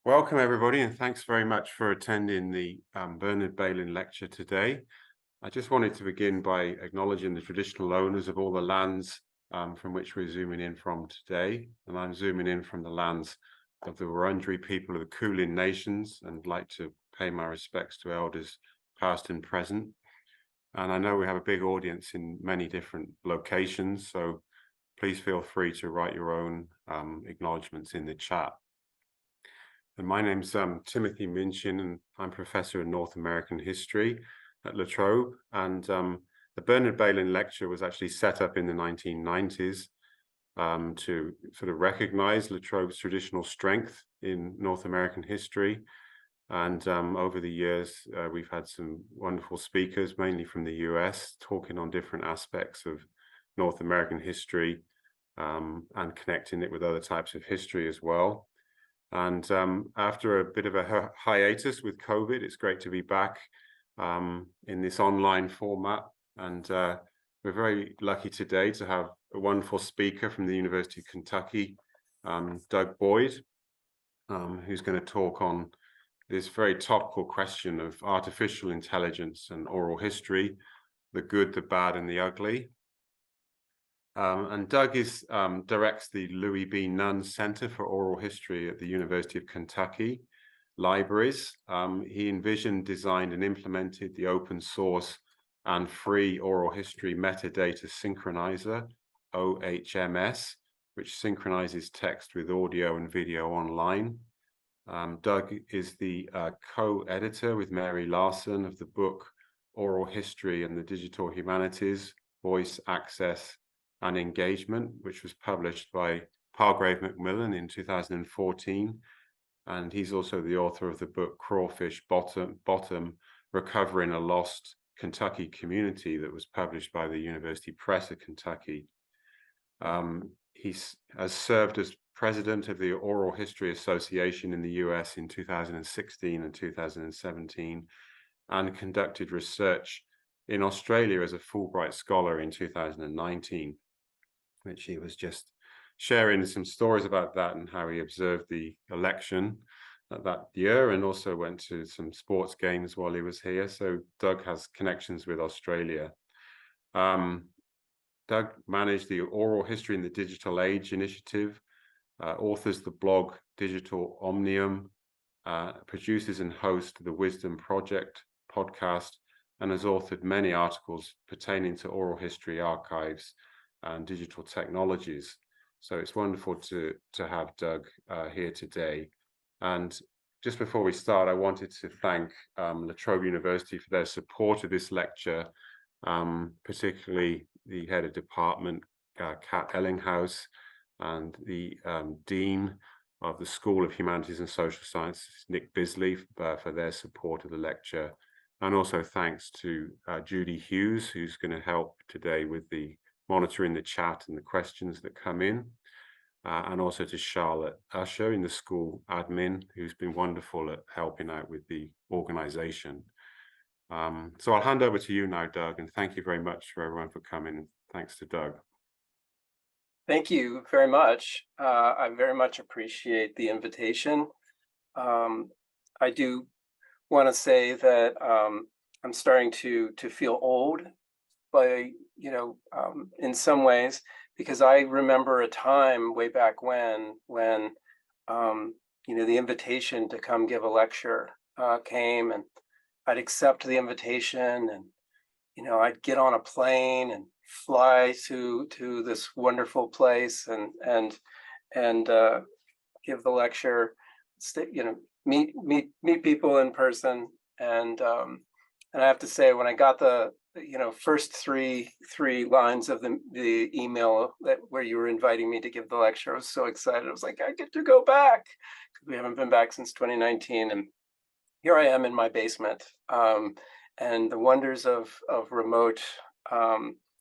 Welcome, everybody, and thanks very much for attending the Bernard Bailyn lecture today. I just wanted to begin by acknowledging the traditional owners of all the lands from which we're zooming in from today. And I'm zooming in from the lands of the Wurundjeri people of the Kulin Nations, and like to pay my respects to elders past and present. And I know we have a big audience in many different locations, so please feel free to write your own acknowledgements in the chat. And my name's Timothy Minchin, and I'm Professor in North American History at La Trobe. And the Bernard Bailyn Lecture was actually set up in the 1990s to sort of recognize La Trobe's traditional strength in North American history. And over the years, we've had some wonderful speakers, mainly from the US, talking on different aspects of North American history and connecting it with other types of history as well. And after a bit of a hiatus with COVID, it's great to be back in this online format. And we're very lucky today to have a wonderful speaker from the University of Kentucky, Doug Boyd, who's going to talk on this very topical question of artificial intelligence and oral history, the good, the bad, and the ugly. And Doug directs the Louie B. Nunn Center for Oral History at the University of Kentucky Libraries. He envisioned, designed, and implemented the open source and free oral history metadata synchronizer, OHMS, which synchronizes text with audio and video online. Doug is the co-editor with Mary Larson of the book Oral History and the Digital Humanities, Voice, Access, and Engagement, which was published by Palgrave Macmillan in 2014. And he's also the author of the book Crawfish Bottom, Recovering a Lost Kentucky Community, that was published by the University Press of Kentucky. He has served as president of the Oral History Association in the US in 2016 and 2017, and conducted research in Australia as a Fulbright Scholar in 2019, which he was just sharing some stories about that and how he observed the election that year, and also went to some sports games while he was here. So Doug has connections with Australia. Doug managed the Oral History in the Digital Age initiative, authors the blog Digital Omnium, produces and hosts the Wisdom Project podcast, and has authored many articles pertaining to oral history archives and digital technologies. So it's wonderful to have Doug here today. And just before we start, I wanted to thank La Trobe University for their support of this lecture, particularly the head of department, Kat Ellinghaus, and the Dean of the School of Humanities and Social Sciences, Nick Bisley, for their support of the lecture. And also thanks to Judy Hughes, who's going to help today with the monitoring the chat and the questions that come in. And also to Charlotte Usher in the school admin, who's been wonderful at helping out with the organization. So I'll hand over to you now, Doug, and thank you very much for everyone for coming. Thanks to Doug. Thank you very much. I very much appreciate the invitation. I do want to say that I'm starting to feel old, by in some ways, because I remember a time way back when the invitation to come give a lecture came, and I'd accept the invitation, and I'd get on a plane and fly to this wonderful place and give the lecture, meet people in person, and I have to say, when I got the first three lines of the email where you were inviting me to give the lecture, I was so excited. I was like, I get to go back, because we haven't been back since 2019, and here I am in my basement, and the wonders of remote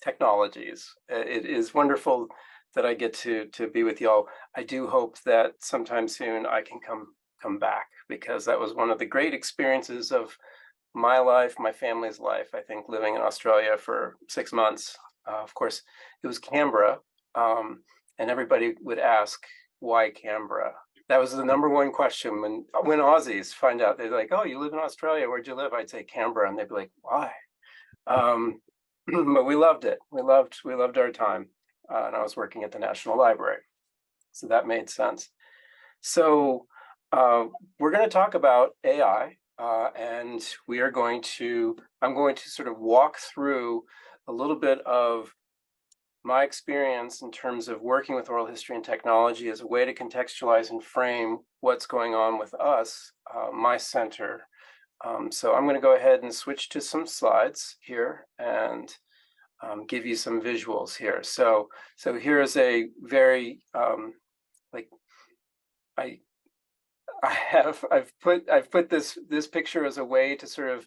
technologies. It is wonderful that I get to be with y'all. I do hope that sometime soon I can come back, because that was one of the great experiences of my life, my family's life. I think living in Australia for 6 months. Of course, it was Canberra, and everybody would ask, why Canberra? That was the #1 question when Aussies find out. They're like, "Oh, you live in Australia. Where'd you live?" I'd say Canberra, and they'd be like, "Why?" But we loved it. We loved our time, and I was working at the National Library, so that made sense. So we're going to talk about AI, and I'm going to sort of walk through a little bit of my experience in terms of working with oral history and technology as a way to contextualize and frame what's going on with us, my center. So I'm going to go ahead and switch to some slides here and give you some visuals here. So here's a very like I've put this picture as a way to sort of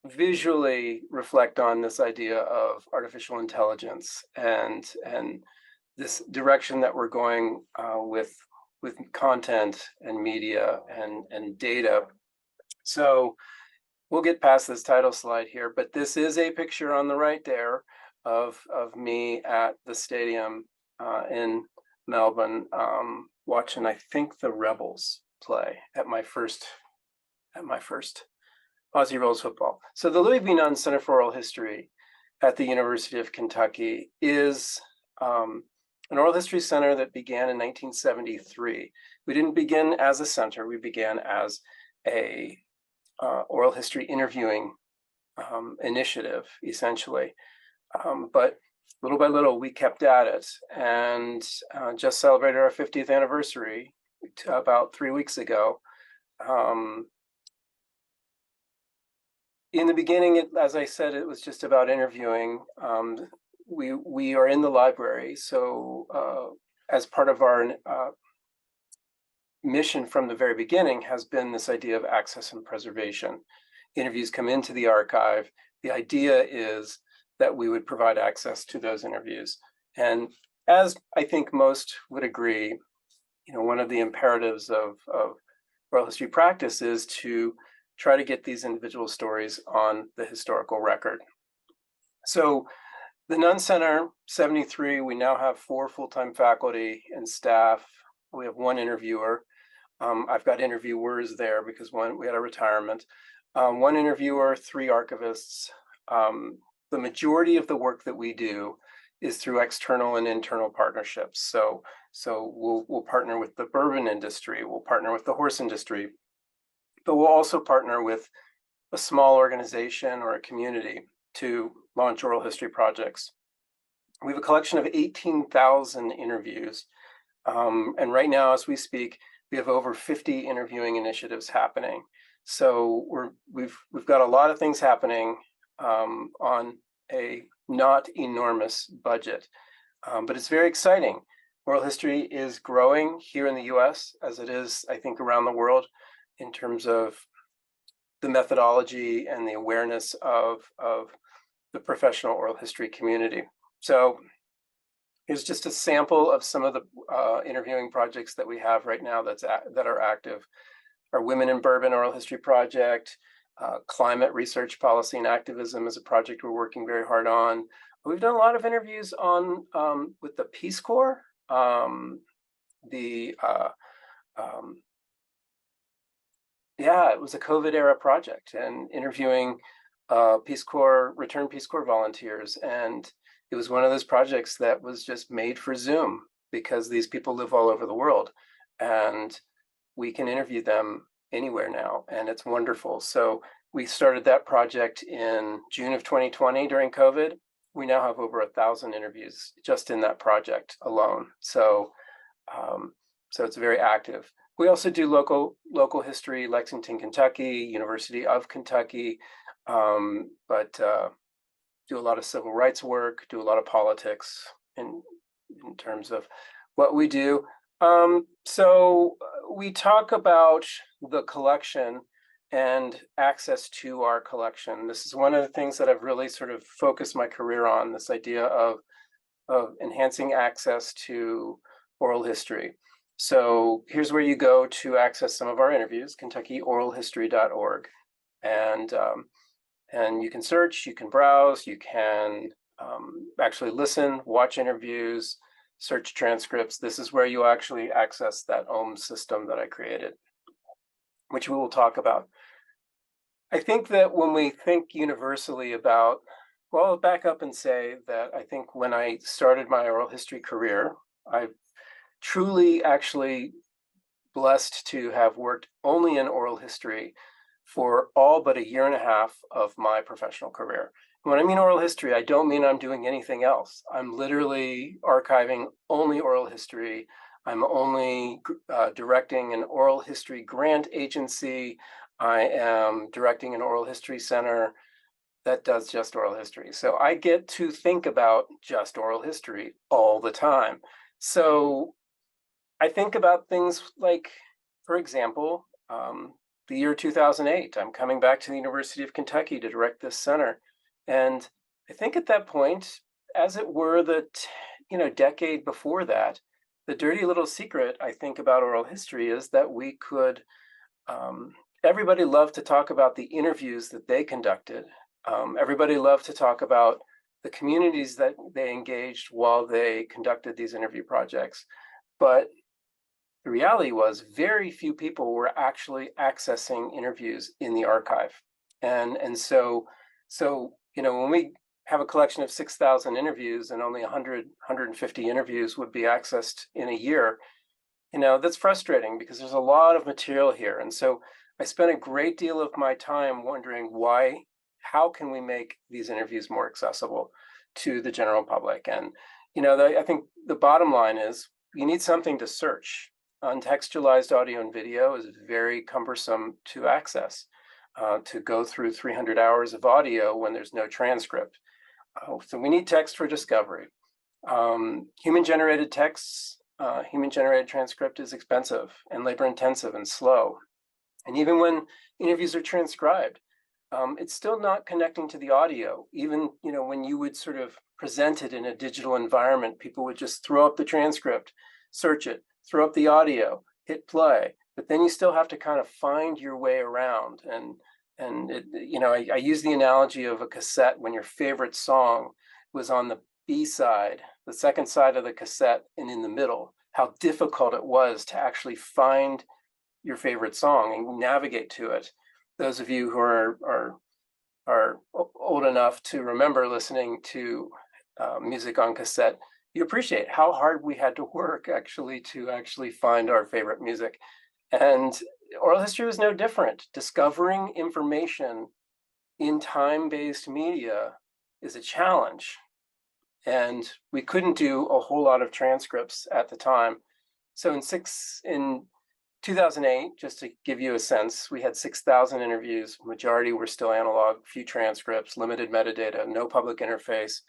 visually reflect on this idea of artificial intelligence and this direction that we're going with content and media and data. So we'll get past this title slide here, but this is a picture on the right there of me at the stadium in Melbourne, watching, I think, the Rebels play at my first Aussie Rules football. So the Louie B. Nunn Center for Oral History at the University of Kentucky is an oral history center that began in 1973. We didn't begin as a center; we began as a oral history interviewing initiative, essentially. But little by little, we kept at it, and just celebrated our 50th anniversary about 3 weeks ago. In the beginning, as I said, it was just about interviewing. We are in the library, so as part of our mission from the very beginning has been this idea of access and preservation. Interviews come into the archive. The idea is that we would provide access to those interviews. And as I think most would agree, one of the imperatives of oral history practice is to try to get these individual stories on the historical record. So the Nunn Center, 73, we now have 4 full-time faculty and staff. We have 1 interviewer. I've got interviewers there because we had a retirement. 1 interviewer, 3 archivists. The majority of the work that we do is through external and internal partnerships. So we'll partner with the bourbon industry, we'll partner with the horse industry, but we'll also partner with a small organization or a community to launch oral history projects. We have a collection of 18,000 interviews. And right now, as we speak, we have over 50 interviewing initiatives happening. So we've got a lot of things happening on a not enormous budget, but it's very exciting. Oral history is growing here in the US as it is, I think, around the world in terms of the methodology and the awareness of the professional oral history community. So here's just a sample of some of the interviewing projects that we have right now that are active. Our Women in Bourbon Oral History Project, Climate Research Policy and Activism is a project we're working very hard on. We've done a lot of interviews on with the Peace Corps, it was a COVID era project and interviewing returned Peace Corps volunteers. And it was one of those projects that was just made for Zoom because these people live all over the world and we can interview them anywhere now. And it's wonderful. So we started that project in June of 2020 during COVID. We now have over 1,000 interviews just in that project alone. So it's very active. We also do local history, Lexington, Kentucky, University of Kentucky, but do a lot of civil rights work, do a lot of politics in terms of what we do. So we talk about the collection and access to our collection. This is one of the things that I've really sort of focused my career on, this idea of enhancing access to oral history. So here's where you go to access some of our interviews, KentuckyOralHistory.org. And you can search, you can browse, you can actually listen, watch interviews, search transcripts, this is where you actually access that OHMS system that I created, which we will talk about. I think that when we think universally about, well, I'll back up and say that I think when I started my oral history career, I truly actually blessed to have worked only in oral history for all but a year and a half of my professional career. When I mean oral history, I don't mean I'm doing anything else. I'm literally archiving only oral history. I'm only directing an oral history grant agency. I am directing an oral history center that does just oral history. So I get to think about just oral history all the time. So I think about things like, for example, the year 2008. I'm coming back to the University of Kentucky to direct this center. And I think at that point, as it were the decade before that, the dirty little secret I think about oral history is that we could, everybody loved to talk about the interviews that they conducted. Everybody loved to talk about the communities that they engaged while they conducted these interview projects. But the reality was very few people were actually accessing interviews in the archive. And so when we have a collection of 6,000 interviews and only 100, 150 interviews would be accessed in a year, that's frustrating because there's a lot of material here. And so I spent a great deal of my time wondering how can we make these interviews more accessible to the general public? And, I think the bottom line is you need something to search. Untextualized audio and video is very cumbersome to access, to go through 300 hours of audio when there's no transcript. So we need text for discovery. Human-generated texts, human-generated transcript is expensive and labor-intensive and slow. And even when interviews are transcribed, it's still not connecting to the audio. Even when you would sort of present it in a digital environment, people would just throw up the transcript, search it, throw up the audio, hit play, but then you still have to kind of find your way around. And I use the analogy of a cassette when your favorite song was on the B side, the second side of the cassette, and in the middle, how difficult it was to actually find your favorite song and navigate to it. Those of you who are old enough to remember listening to music on cassette, you appreciate how hard we had to work to actually find our favorite music. And oral history was no different. Discovering information in time-based media is a challenge. And we couldn't do a whole lot of transcripts at the time. So in 2008, just to give you a sense, we had 6,000 interviews. Majority were still analog, few transcripts, limited metadata, no public interface.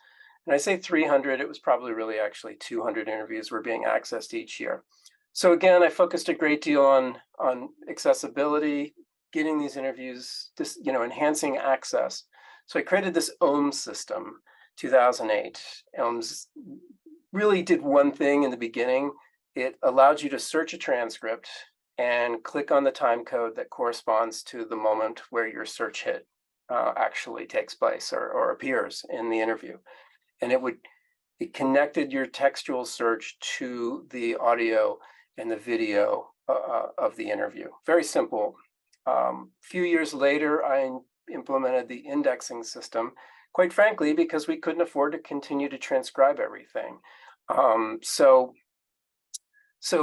And I say 300, it was probably really actually 200 interviews were being accessed each year. So again, I focused a great deal on accessibility, getting these interviews, enhancing access. So I created this OHMS system, 2008. OHMS really did one thing in the beginning. It allowed you to search a transcript and click on the time code that corresponds to the moment where your search hit actually takes place or appears in the interview. And it connected your textual search to the audio and the video of the interview. Very simple. A few years later, I implemented the indexing system, quite frankly, because we couldn't afford to continue to transcribe everything. So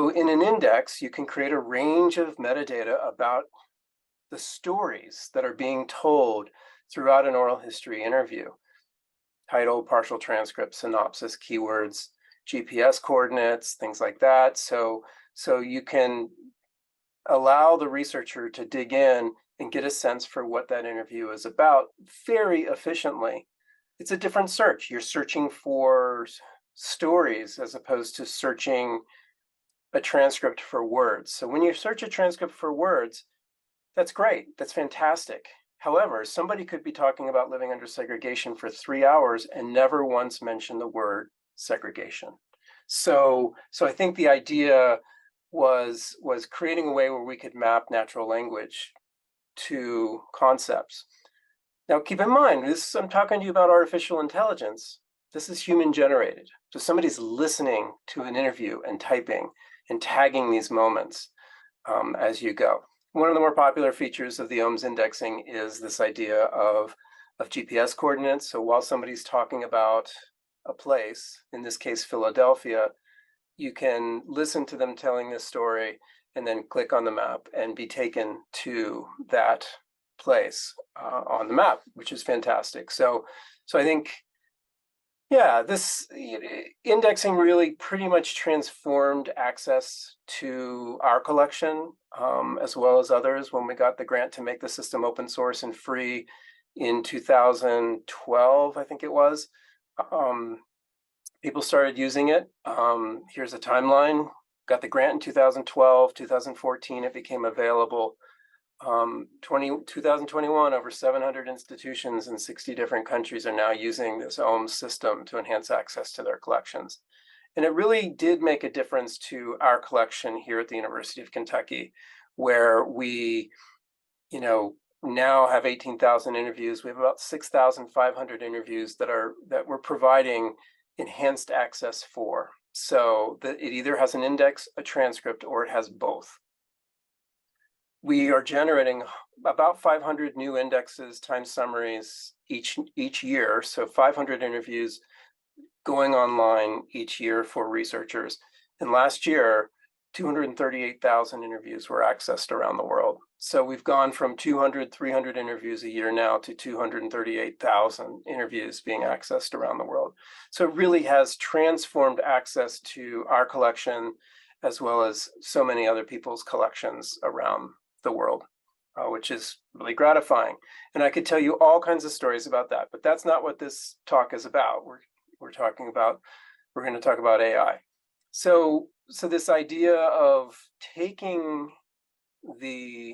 in an index, you can create a range of metadata about the stories that are being told throughout an oral history interview. Title, partial transcript, synopsis, keywords, GPS coordinates, things like that. So you can allow the researcher to dig in and get a sense for what that interview is about very efficiently. It's a different search. You're searching for stories as opposed to searching a transcript for words. So when you search a transcript for words, that's great. That's fantastic. However, somebody could be talking about living under segregation for 3 hours and never once mention the word segregation. So I think the idea was creating a way where we could map natural language to concepts. Now, keep in mind, I'm talking to you about artificial intelligence. This is human generated. So somebody's listening to an interview and typing and tagging these moments as you go. One of the more popular features of the OHMS indexing is this idea of GPS coordinates. So while somebody's talking about a place, in this case, Philadelphia, you can listen to them telling this story and then click on the map and be taken to that place on the map, which is fantastic. So I think, yeah, this indexing really pretty much transformed access to our collection, as well as others, when we got the grant to make the system open source and free in 2012, I think it was. People started using it. Here's a timeline. Got the grant in 2012, 2014, it became available. 2021, over 700 institutions in 60 different countries are now using this OHMS system to enhance access to their collections. And it really did make a difference to our collection here at the University of Kentucky, where we, now have 18,000 interviews. We have about 6,500 interviews that we're providing enhanced access for. So that it either has an index, a transcript, or it has both. We are generating about 500 new indexes times summaries each year. So 500 interviews going online each year for researchers. And last year, 238,000 interviews were accessed around the world. So we've gone from 200, 300 interviews a year now to 238,000 interviews being accessed around the world. So it really has transformed access to our collection, as well as so many other people's collections around the world, which is really gratifying. And I could tell you all kinds of stories about that, but that's not what this talk is about. We're going to talk about AI. So this idea of taking the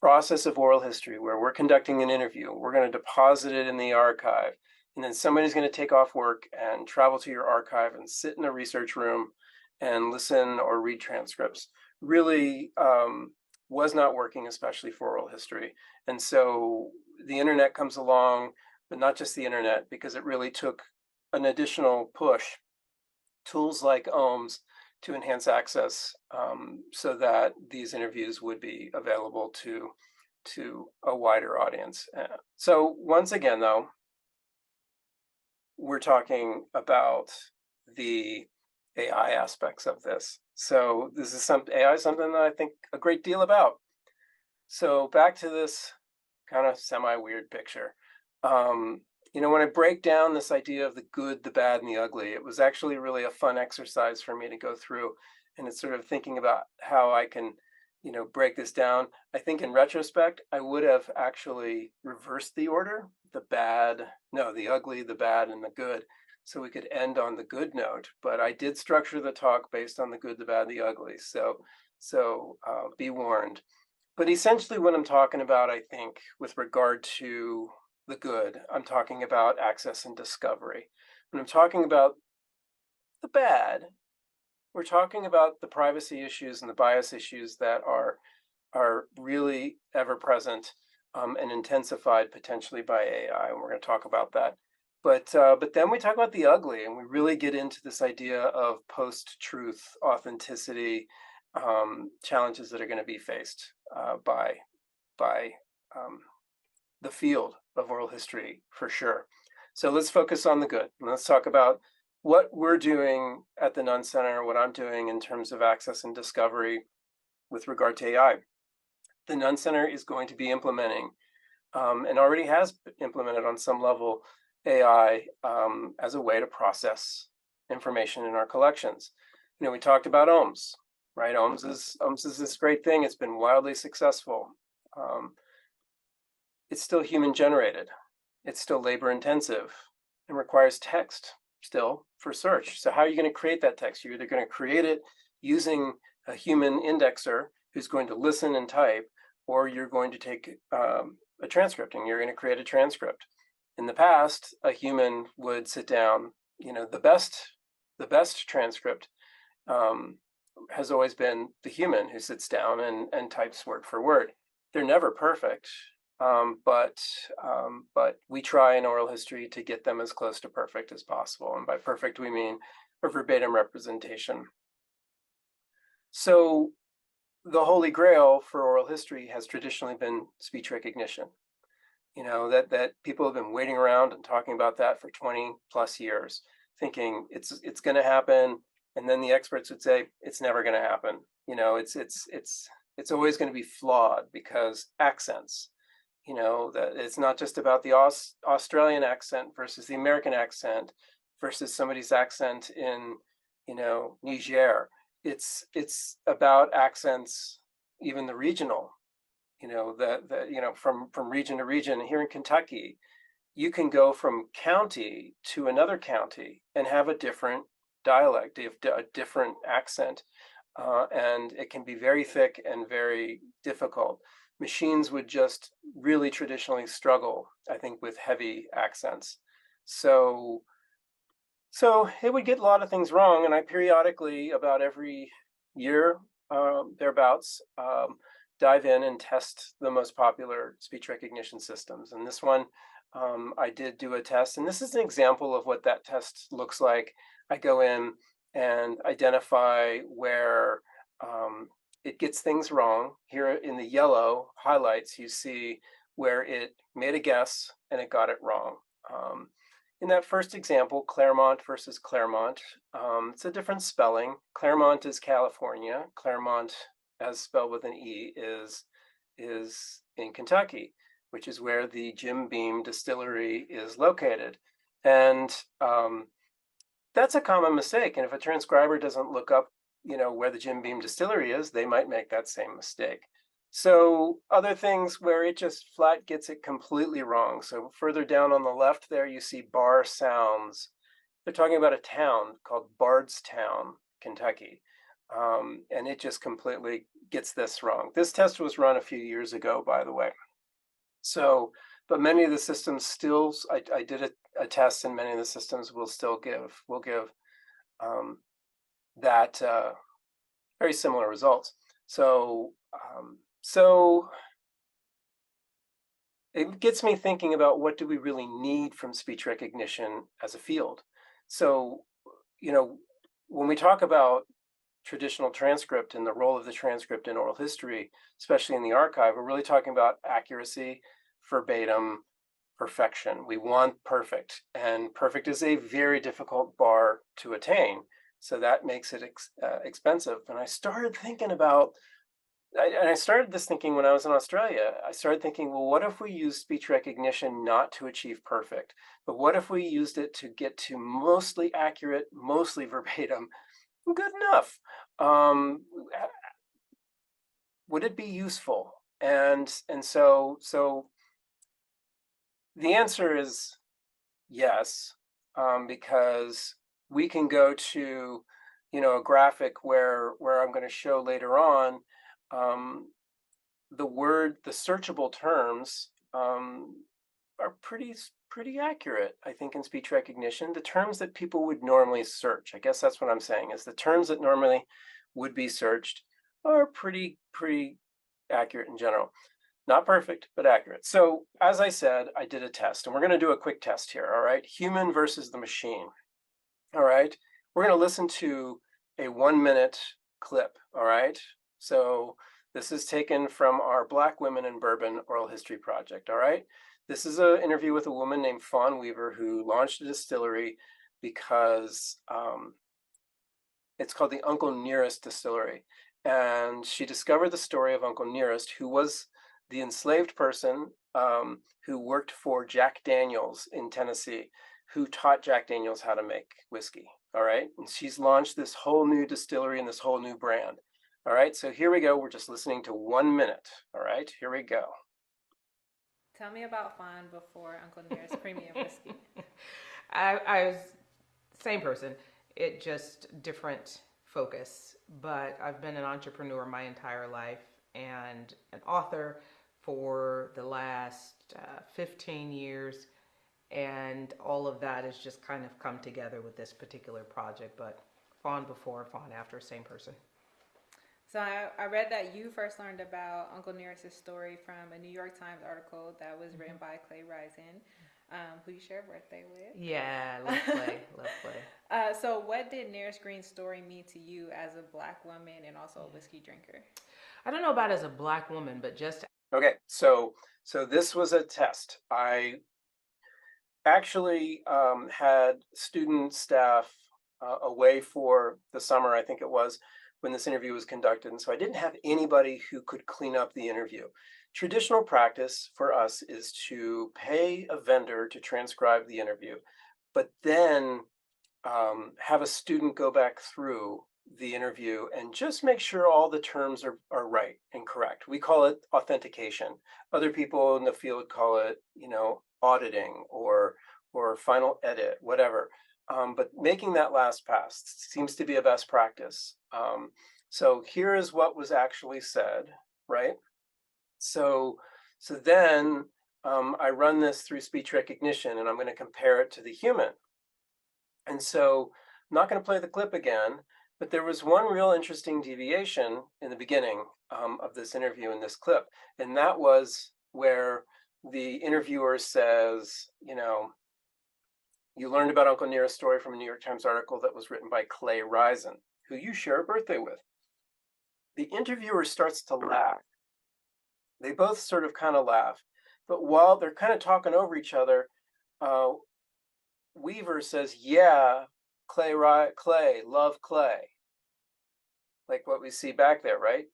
process of oral history, where we're conducting an interview, we're going to deposit it in the archive, and then somebody's going to take off work and travel to your archive and sit in a research room and listen or read transcripts, really was not working, especially for oral history. And so the internet comes along, but not just the internet, because it really took an additional push, tools like OHMS, to enhance access so that these interviews would be available to a wider audience. So once again, though, we're talking about the AI aspects of this. So this is AI is something that I think a great deal about. So back to this kind of semi-weird picture. When I break down this idea of the good, the bad, and the ugly, it was actually really a fun exercise for me to go through. And it's sort of thinking about how I can, break this down. I think in retrospect, I would have actually reversed the order, the ugly, the bad, and the good, so we could end on the good note. But I did structure the talk based on the good, the bad, and the ugly. So be warned. But essentially what I'm talking about, I think, with regard to the good, I'm talking about access and discovery. When I'm talking about the bad, we're talking about the privacy issues and the bias issues that are really ever present and intensified potentially by AI, and we're going to talk about that. But then we talk about the ugly, and we really get into this idea of post-truth authenticity challenges that are going to be faced by the field of oral history, for sure. So let's focus on the good. Let's talk about what we're doing at the Nunn Center, what I'm doing in terms of access and discovery with regard to AI. The Nunn Center is going to be implementing, and already has implemented on some level, AI as a way to process information in our collections. We talked about OHMS, right? OHMS is this great thing. It's been wildly successful. It's still human generated. It's still labor intensive and requires text still for search. So how are you going to create that text? You're either going to create it using a human indexer who's going to listen and type, or you're going to take a transcript and you're going to create a transcript. In the past, a human would sit down. The best transcript has always been the human who sits down and types word for word. They're never perfect. But we try in oral history to get them as close to perfect as possible. And by perfect, we mean a verbatim representation. So the holy grail for oral history has traditionally been speech recognition. That people have been waiting around and talking about that for 20 plus years, thinking it's going to happen, and then the experts would say it's never going to happen. It's always going to be flawed because accents. That it's not just about the Australian accent versus the American accent versus somebody's accent in Niger. It's about accents, even the regional. From region to region. Here in Kentucky, you can go from county to another county and have a different dialect, a different accent, and it can be very thick and very difficult. Machines would just really traditionally struggle, I think, with heavy accents. So it would get a lot of things wrong, and I periodically, about every year, thereabouts, dive in and test the most popular speech recognition systems. And this one, I did do a test, and this is an example of what that test looks like. I go in and identify where it gets things wrong. Here in the yellow highlights, you see where it made a guess and it got it wrong. In that first example, Claremont versus Claremont, it's a different spelling. Claremont is California. Claremont, as spelled with an E, is in Kentucky, which is where the Jim Beam distillery is located. And that's a common mistake. And if a transcriber doesn't look up, where the Jim Beam distillery is, they might make that same mistake. So other things where it just flat gets it completely wrong. So further down on the left there, you see bar sounds. They're talking about a town called Bardstown, Kentucky. And it just completely gets this wrong. This test was run a few years ago, by the way. So, but many of the systems still, I did a test, and many of the systems will give that very similar results. So it gets me thinking about, what do we really need from speech recognition as a field? So, when we talk about traditional transcript and the role of the transcript in oral history, especially in the archive, we're really talking about accuracy, verbatim, perfection. We want perfect, and perfect is a very difficult bar to attain. So that makes it expensive. And I started thinking about, I started this thinking when I was in Australia. I started thinking, well, what if we used speech recognition not to achieve perfect, but what if we used it to get to mostly accurate, mostly verbatim, good enough? Would it be useful? And so the answer is yes, because we can go to, a graphic where I'm going to show later on, the searchable terms are pretty accurate, I think, in speech recognition. The terms that people would normally search, I guess that's what I'm saying, is the terms that normally would be searched are pretty accurate in general. Not perfect, but accurate. So as I said, I did a test, and we're going to do a quick test here, all right? Human versus the machine, all right? We're going to listen to a 1-minute clip, all right? So this is taken from our Black Women in Bourbon Oral History Project, all right? This is an interview with a woman named Fawn Weaver, who launched a distillery because it's called the Uncle Nearest Distillery. And she discovered the story of Uncle Nearest, who was the enslaved person who worked for Jack Daniels in Tennessee, who taught Jack Daniels how to make whiskey, all right? And she's launched this whole new distillery and this whole new brand. All right, so here we go. We're just listening to 1 minute. All right, here we go. Tell me about Fawn before Uncle Nearest Premium Whiskey. I was same person. It just different focus. But I've been an entrepreneur my entire life and an author for the last 15 years. And all of that has just kind of come together with this particular project. But Fawn before, Fawn after, same person. So I read that you first learned about Uncle Nearest's story from a New York Times article that was written by Clay Risen, who you share a birthday with. Yeah, love Clay, love Clay. So what did Nearest Green's story mean to you as a Black woman and also a whiskey drinker? I don't know about as a Black woman, but just Okay, so this was a test. I actually had student staff away for the summer, I think it was, when this interview was conducted. And so I didn't have anybody who could clean up the interview. Traditional practice for us is to pay a vendor to transcribe the interview, but then have a student go back through the interview and just make sure all the terms are right and correct. We call it authentication. Other people in the field call it, auditing or final edit, whatever. But making that last pass seems to be a best practice. So here is what was actually said, right? So then I run this through speech recognition, and I'm going to compare it to the human. And so I'm not going to play the clip again, but there was one real interesting deviation in the beginning of this interview in this clip. And that was where the interviewer says, you learned about Uncle Nearest's story from a New York Times article that was written by Clay Risen, who you share a birthday with. The interviewer starts to laugh. They both sort of kind of laugh. But while they're kind of talking over each other, Weaver says, yeah, Clay, love Clay. Like what we see back there, right?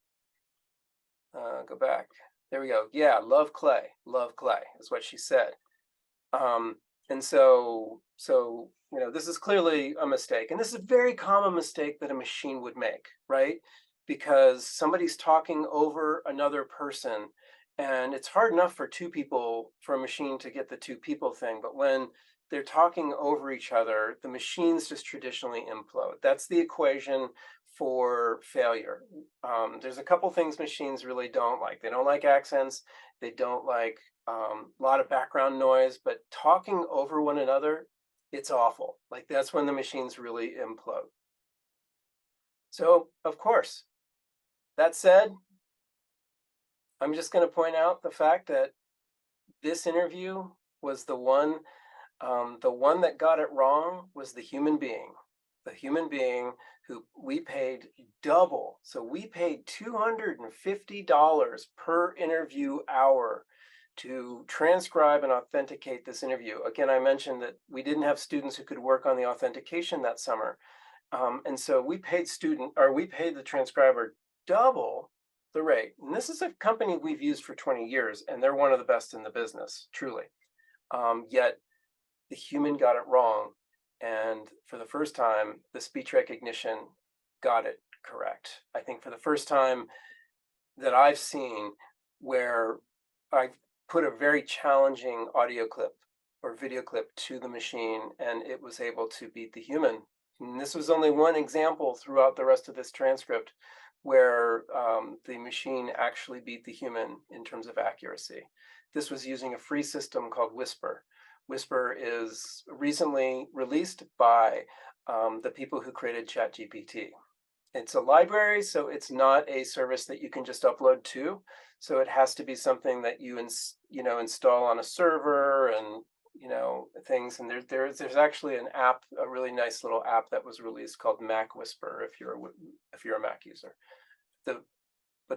Go back. There we go. Yeah, love Clay is what she said. And so, this is clearly a mistake. And this is a very common mistake that a machine would make, right? Because somebody's talking over another person, and it's hard enough for a machine to get the two people thing. But when they're talking over each other, the machines just traditionally implode. That's the equation for failure. There's a couple things machines really don't like. They don't like accents. They don't like a lot of background noise, but talking over one another, it's awful. Like that's when the machines really implode. So, of course, that said, I'm just going to point out the fact that this interview was the one that got it wrong was the human being who we paid double. So we paid $250 per interview hour to transcribe and authenticate this interview. Again, I mentioned that we didn't have students who could work on the authentication that summer. And so we paid the transcriber double the rate. And this is a company we've used for 20 years, and they're one of the best in the business, truly. Yet the human got it wrong. And for the first time, the speech recognition got it correct. I think for the first time that I've seen where I've put a very challenging audio clip or video clip to the machine and it was able to beat the human. And this was only one example throughout the rest of this transcript where the machine actually beat the human in terms of accuracy. This was using a free system called Whisper. Whisper is recently released by the people who created ChatGPT. It's a library, so it's not a service that you can just upload to. So it has to be something that you install on a server and things. And there's actually an app, a really nice little app that was released called Mac Whisper if you're a Mac user. But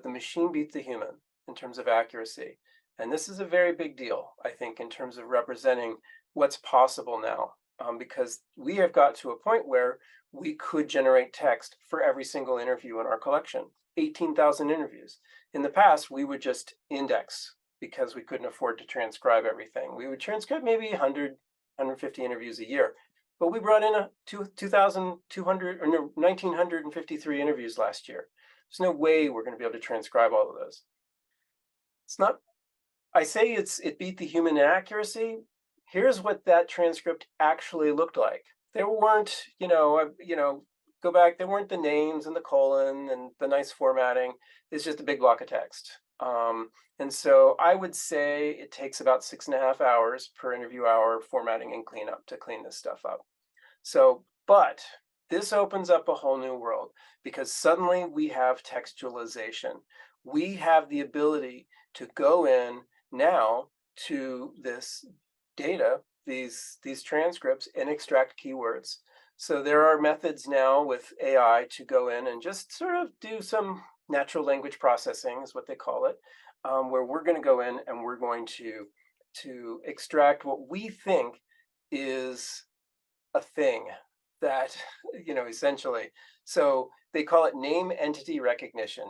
the machine beat the human in terms of accuracy. And this is a very big deal, I think, in terms of representing what's possible now, because we have got to a point where we could generate text for every single interview in our collection, 18,000 interviews. In the past, we would just index because we couldn't afford to transcribe everything. We would transcribe maybe 100, 150 interviews a year, but we brought in 1,953 interviews last year. There's no way we're going to be able to transcribe all of those. It's not. I say it beat the human in accuracy. Here's what that transcript actually looked like. There weren't, go back, there weren't the names and the colon and the nice formatting. It's just a big block of text. And so I would say it takes about 6.5 hours per interview hour formatting and cleanup to clean this stuff up. So, but This opens up a whole new world because suddenly we have textualization. We have the ability to go in now to this data, these transcripts, and extract keywords. So there are methods now with AI to go in and just sort of do some natural language processing, is what they call it, where we're going to go in and we're going to extract what we think is a thing that, essentially. So they call it name entity recognition.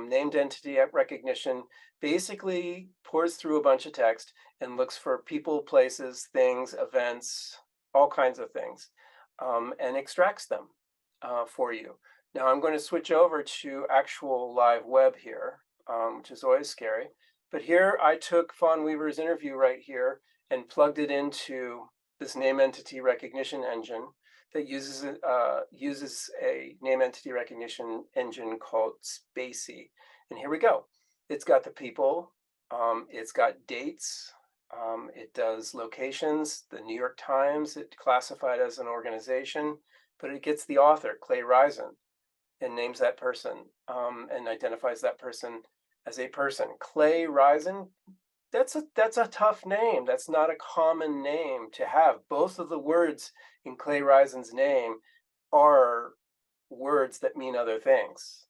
Named entity recognition basically pours through a bunch of text and looks for people, places, things, events, all kinds of things, and extracts them for you. Now I'm going to switch over to actual live web here, which is always scary. But here I took Fawn Weaver's interview right here and plugged it into this name entity recognition engine that uses a name entity recognition engine called Spacey. And here we go. It's got the people, it's got dates, it does locations, the New York Times, it classified as an organization, but it gets the author, Clay Risen, and names that person and identifies that person as a person. Clay Risen, that's a tough name. That's not a common name to have. Both of the words in Clay Risen's name are words that mean other things,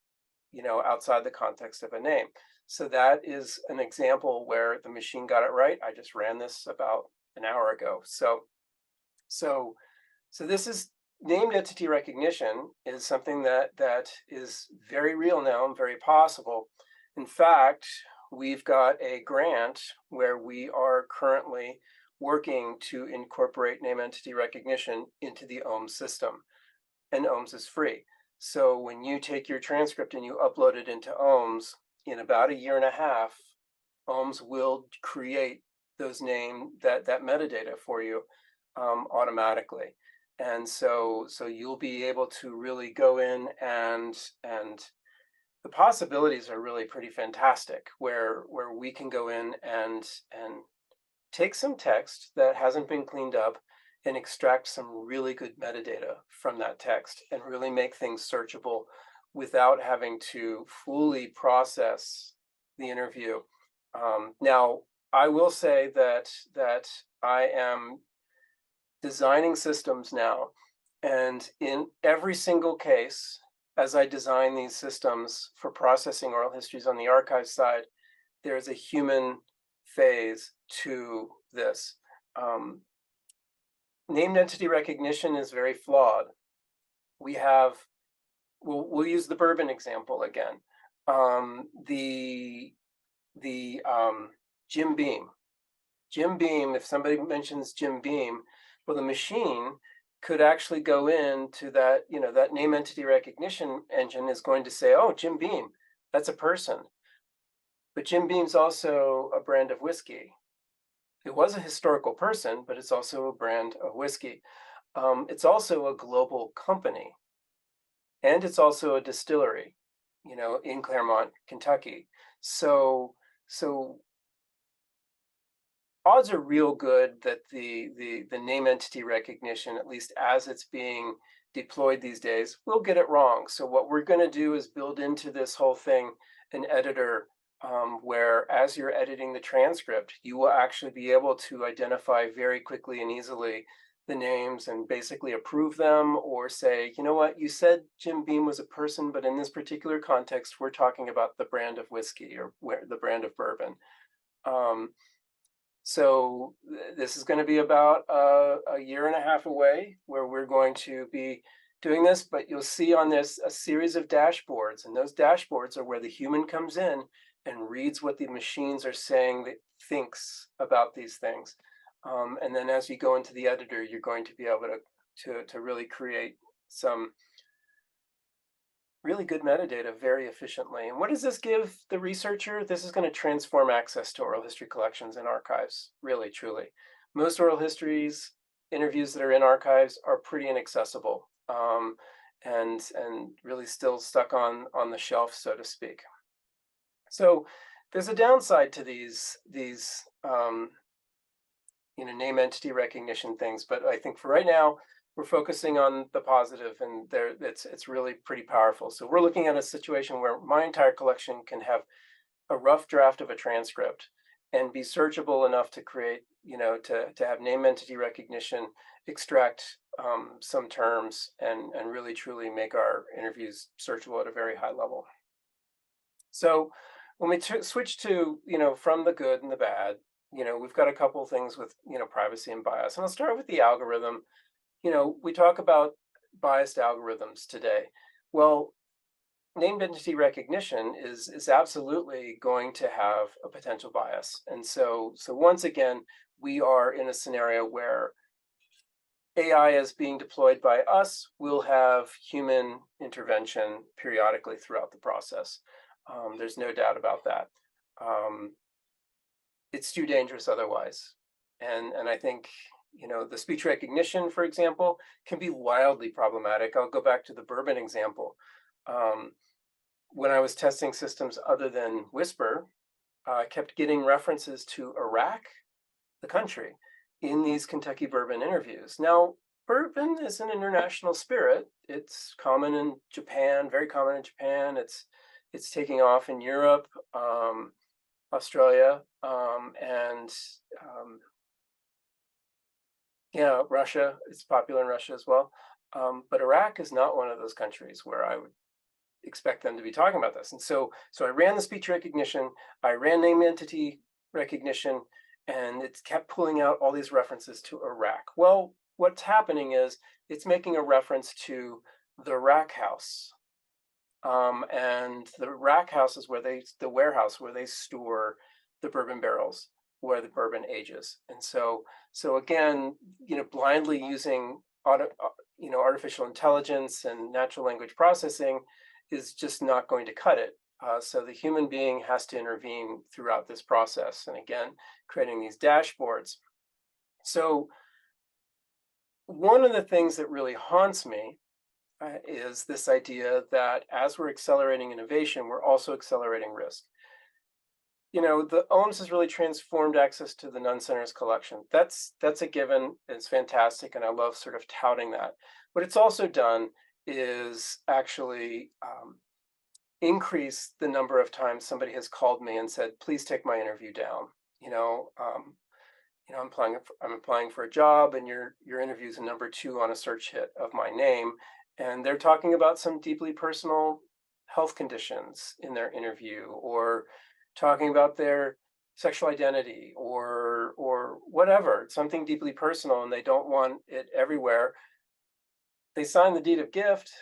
outside the context of a name. So that is an example where the machine got it right. I just ran this about an hour ago. So this is named entity recognition is something that is very real now and very possible. In fact, we've got a grant where we are currently working to incorporate name entity recognition into the OHMS system, and OHMS is free. So when you take your transcript and you upload it into OHMS, in about a year and a half, OHMS will create those that metadata for you automatically. And so you'll be able to really go in and the possibilities are really pretty fantastic, where we can go in and take some text that hasn't been cleaned up and extract some really good metadata from that text and really make things searchable without having to fully process the interview. Now, I will say that I am designing systems now, and in every single case, as I design these systems for processing oral histories on the archive side, there's a human phase to this. Named entity recognition is very flawed. We'll use the bourbon example again. Jim Beam. Jim Beam, if somebody mentions Jim Beam, well, the machine could actually go into that, that name entity recognition engine is going to say, oh, Jim Beam, that's a person. But Jim Beam's also a brand of whiskey. It was a historical person, but it's also a brand of whiskey. It's also a global company. And it's also a distillery, in Claremont, Kentucky. So odds are real good that the name entity recognition, at least as it's being deployed these days, will get it wrong. So what we're going to do is build into this whole thing an editor where as you're editing the transcript, you will actually be able to identify very quickly and easily the names and basically approve them or say, you know what, you said Jim Beam was a person, but in this particular context, we're talking about the brand of whiskey or the brand of bourbon. So this is going to be about a year and a half away where we're going to be doing this, but you'll see on this a series of dashboards, and those dashboards are where the human comes in and reads what the machines are saying that thinks about these things. And then as you go into the editor, you're going to be able to really create some really good metadata very efficiently. And what does this give the researcher? This is going to transform access to oral history collections and archives, really, truly. Most oral histories, interviews that are in archives are pretty inaccessible and really still stuck on the shelf, so to speak. So there's a downside to these name entity recognition things, but I think for right now, we're focusing on the positive, and there it's really pretty powerful. So we're looking at a situation where my entire collection can have a rough draft of a transcript and be searchable enough to create, to have name entity recognition, extract some terms, and really truly make our interviews searchable at a very high level. So when we switch to, from the good and the bad, we've got a couple of things with, privacy and bias. And I'll start with the algorithm. We talk about biased algorithms today. Well, named entity recognition is absolutely going to have a potential bias. And so once again, we are in a scenario where AI is being deployed by us. We'll have human intervention periodically throughout the process. There's no doubt about that. It's too dangerous otherwise. And I think, the speech recognition, for example, can be wildly problematic. I'll go back to the bourbon example. When I was testing systems other than Whisper, I kept getting references to Iraq, the country, in these Kentucky bourbon interviews. Now, bourbon is an international spirit. It's common in Japan, very common in Japan. It's taking off in Europe, Australia, and Russia. It's popular in Russia as well. But Iraq is not one of those countries where I would expect them to be talking about this. And so I ran the speech recognition, I ran name entity recognition, and it kept pulling out all these references to Iraq. Well, what's happening is it's making a reference to the rack house. And the rack house is the warehouse where they store the bourbon barrels, where the bourbon ages. And so again, blindly using artificial intelligence and natural language processing is just not going to cut it. So the human being has to intervene throughout this process. And again, creating these dashboards. So one of the things that really haunts me is this idea that as we're accelerating innovation, we're also accelerating risk. The OHMS has really transformed access to the Nunn Center's collection. That's a given. It's fantastic, and I love sort of touting that. What it's also done is actually increase the number of times somebody has called me and said, "Please take my interview down." I'm applying for a job, and your interview is number 2 on a search hit of my name, and they're talking about some deeply personal health conditions in their interview, or talking about their sexual identity, or whatever, something deeply personal, and they don't want it everywhere. They signed the deed of gift.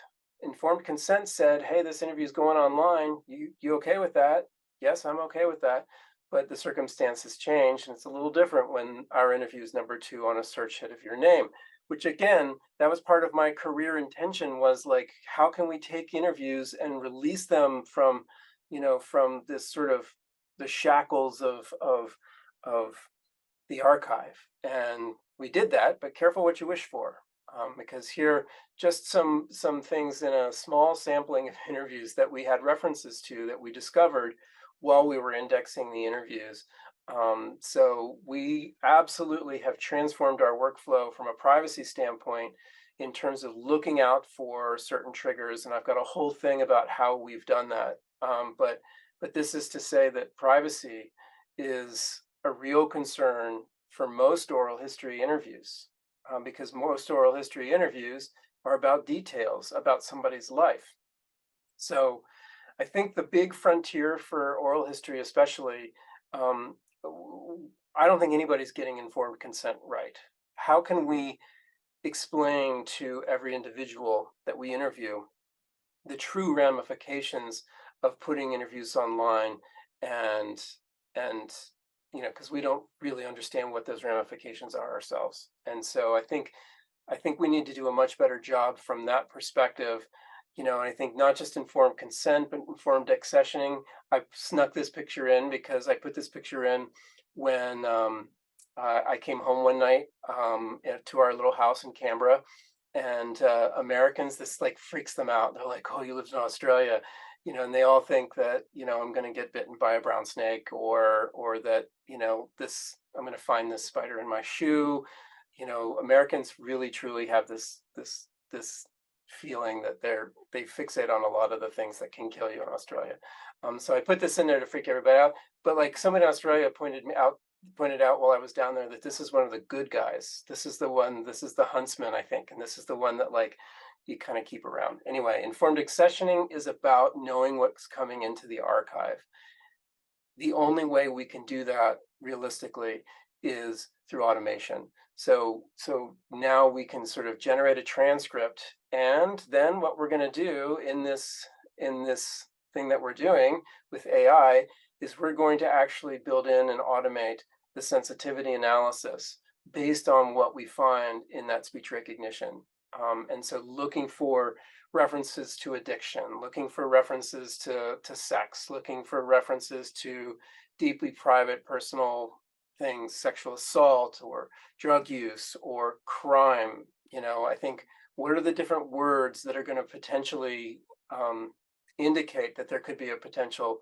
Informed consent said, "Hey, this interview is going online. You okay with that?" Yes, I'm okay with that. But the circumstances change, and it's a little different when our interview is number 2 on a search hit of your name, which again, that was part of my career intention, was like, how can we take interviews and release them from, from this sort of the shackles of the archive? And we did that, but careful what you wish for. Because here, just some things in a small sampling of interviews that we had references to that we discovered while we were indexing the interviews. So we absolutely have transformed our workflow from a privacy standpoint in terms of looking out for certain triggers. And I've got a whole thing about how we've done that. But this is to say that privacy is a real concern for most oral history interviews. Because most oral history interviews are about details about somebody's life. So I think the big frontier for oral history, especially, I don't think anybody's getting informed consent right. How can we explain to every individual that we interview the true ramifications of putting interviews online, and because we don't really understand what those ramifications are ourselves. And so I think we need to do a much better job from that perspective. And I think not just informed consent, but informed accessioning. I snuck this picture in because I put this picture in when I came home one night to our little house in Canberra, and Americans, this like freaks them out. They're like, "Oh, you lived in Australia." And they all think that, I'm going to get bitten by a brown snake, or that, I'm going to find this spider in my shoe. Americans really truly have this feeling that they fixate on a lot of the things that can kill you in Australia. So I put this in there to freak everybody out. But like somebody in Australia pointed out while I was down there that this is one of the good guys. This is the huntsman, I think, and this is the one that like you kind of keep around. Anyway, informed accessioning is about knowing what's coming into the archive. The only way we can do that realistically is through automation. So now we can sort of generate a transcript, and then what we're going to do in this thing that we're doing with AI is we're going to actually build in and automate the sensitivity analysis based on what we find in that speech recognition. And so looking for references to addiction, looking for references to sex, looking for references to deeply private personal things, sexual assault or drug use or crime. I think, what are the different words that are going to potentially indicate that there could be a potential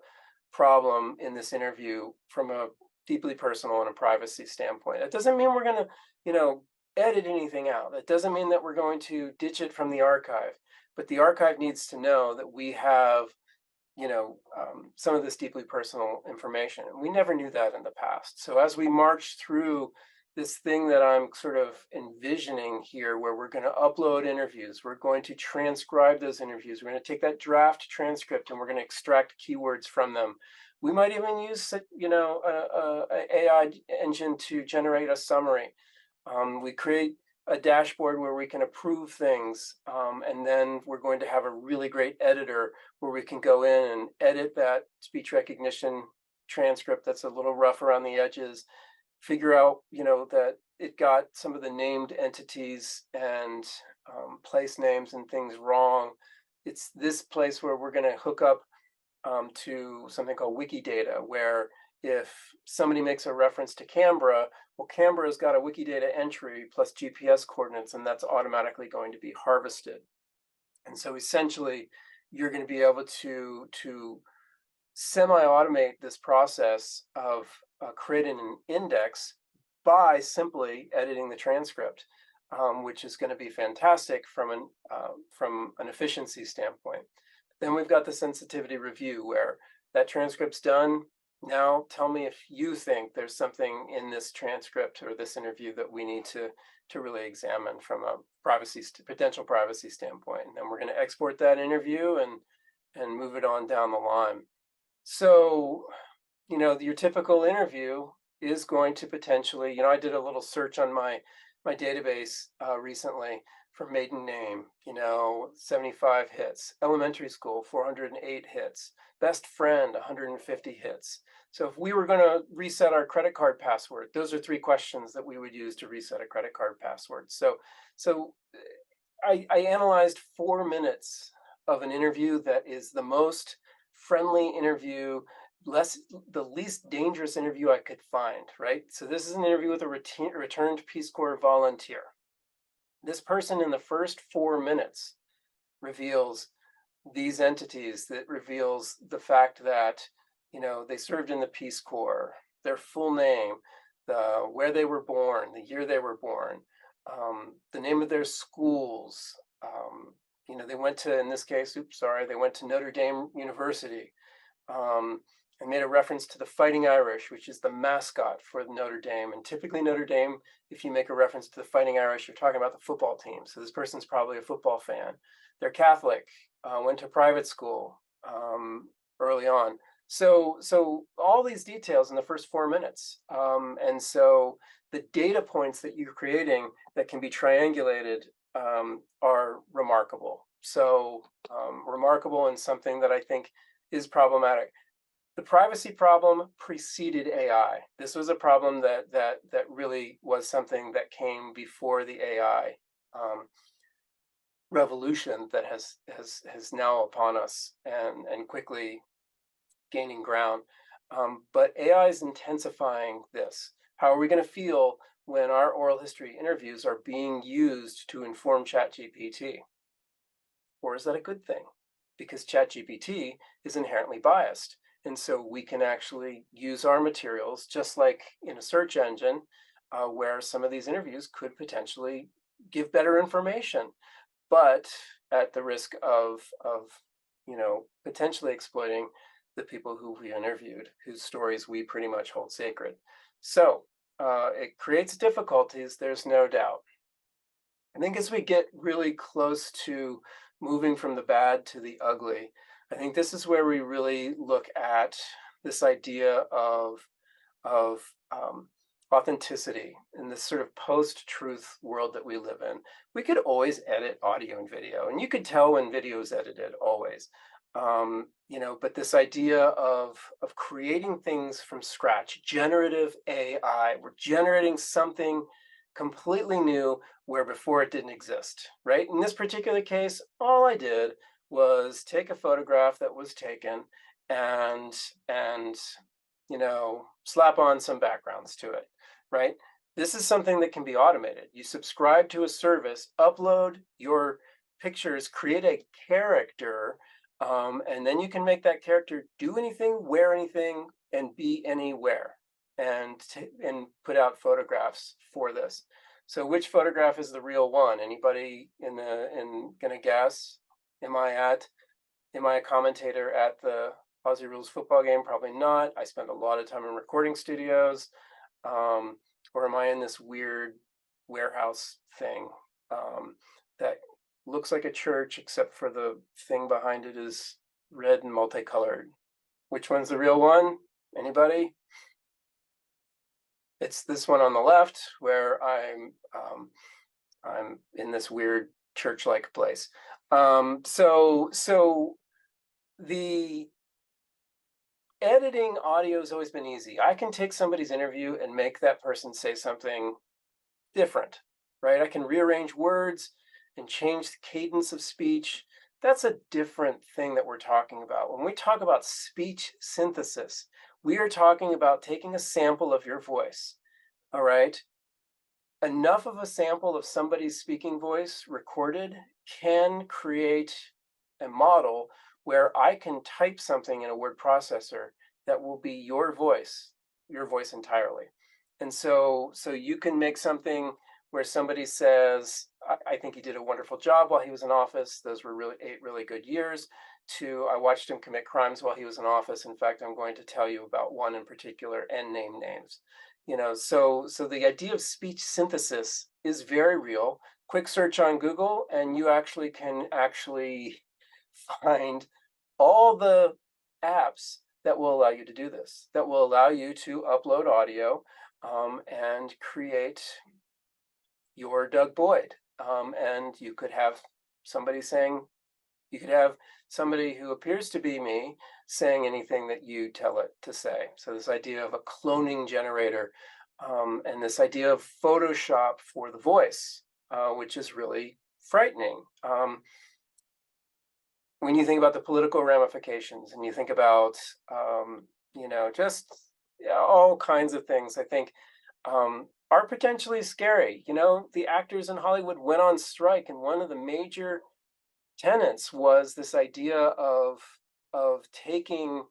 problem in this interview from a deeply personal and a privacy standpoint. It doesn't mean we're going to, edit anything out. That doesn't mean that we're going to ditch it from the archive, but the archive needs to know that we have, some of this deeply personal information. And we never knew that in the past. So as we march through this thing that I'm sort of envisioning here, where we're going to upload interviews, we're going to transcribe those interviews, we're going to take that draft transcript and we're going to extract keywords from them. We might even use, a AI engine to generate a summary. We create a dashboard where we can approve things, and then we're going to have a really great editor where we can go in and edit that speech recognition transcript that's a little rough around the edges, figure out, that it got some of the named entities and place names and things wrong. It's this place where we're going to hook up to something called Wikidata, where if somebody makes a reference to Canberra, well, Canberra's got a Wikidata entry plus GPS coordinates, and that's automatically going to be harvested. And so essentially, you're going to be able to semi-automate this process of creating an index by simply editing the transcript, which is going to be fantastic from an efficiency standpoint. Then we've got the sensitivity review, where that transcript's done. Now tell me if you think there's something in this transcript or this interview that we need to really examine from a potential privacy standpoint. And then we're going to export that interview and move it on down the line. So, your typical interview is going to potentially, I did a little search on my database recently for maiden name, 75 hits, elementary school, 408 hits, best friend, 150 hits. So if we were going to reset our credit card password, those are 3 questions that we would use to reset a credit card password. So I analyzed 4 minutes of an interview that is the most friendly interview, the least dangerous interview I could find, right? So this is an interview with a returned Peace Corps volunteer. This person in the first 4 minutes reveals these entities, that reveals the fact that, they served in the Peace Corps, their full name, where they were born, the year they were born, the name of their schools. They went to, in this case, they went to Notre Dame University. And made a reference to the Fighting Irish, which is the mascot for Notre Dame. And typically Notre Dame, if you make a reference to the Fighting Irish, you're talking about the football team. So this person's probably a football fan. They're Catholic, went to private school early on. So all these details in the first 4 minutes. And so the data points that you're creating that can be triangulated are remarkable. So remarkable, and something that I think is problematic. The privacy problem preceded AI. This was a problem that really was something that came before the AI revolution that has now upon us and quickly gaining ground. But AI is intensifying this. How are we going to feel when our oral history interviews are being used to inform ChatGPT? Or is that a good thing? Because ChatGPT is inherently biased. And so we can actually use our materials, just like in a search engine, where some of these interviews could potentially give better information, but at the risk of potentially exploiting the people who we interviewed, whose stories we pretty much hold sacred. So it creates difficulties, there's no doubt. I think as we get really close to moving from the bad to the ugly, I think this is where we really look at this idea of authenticity in this sort of post-truth world that we live in. We could always edit audio and video, and you could tell when video is edited always. But this idea of creating things from scratch, generative AI, we're generating something completely new where before it didn't exist, right? In this particular case, all I did was take a photograph that was taken and slap on some backgrounds to it, right? This is something that can be automated. You subscribe to a service, upload your pictures, create a character, and then you can make that character do anything, wear anything, and be anywhere, and put out photographs for this. So which photograph is the real one? Anybody gonna guess? Am I a commentator at the Aussie Rules football game? Probably not. I spent a lot of time in recording studios. Or am I in this weird warehouse thing that looks like a church, except for the thing behind it is red and multicolored? Which one's the real one? Anybody? It's this one on the left, where I'm in this weird church-like place. So the editing audio has always been easy. I can take somebody's interview and make that person say something different, right? I can rearrange words and change the cadence of speech. That's a different thing that we're talking about. When we talk about speech synthesis, we are talking about taking a sample of your voice, all right? Enough of a sample of somebody's speaking voice recorded can create a model where I can type something in a word processor that will be your voice entirely. And so you can make something where somebody says, I think he did a wonderful job while he was in office. Those were 8 really good years. To, I watched him commit crimes while he was in office. In fact, I'm going to tell you about one in particular and name names. So the idea of speech synthesis is very real. Quick search on Google, and you can find all the apps that will allow you to do this, that will allow you to upload audio and create your Doug Boyd. And you could have somebody who appears to be me saying anything that you tell it to say. So this idea of a cloning generator and this idea of Photoshop for the voice, which is really frightening. When you think about the political ramifications and you think about, just all kinds of things, I think are potentially scary. The actors in Hollywood went on strike, and one of the major tenets was this idea of taking,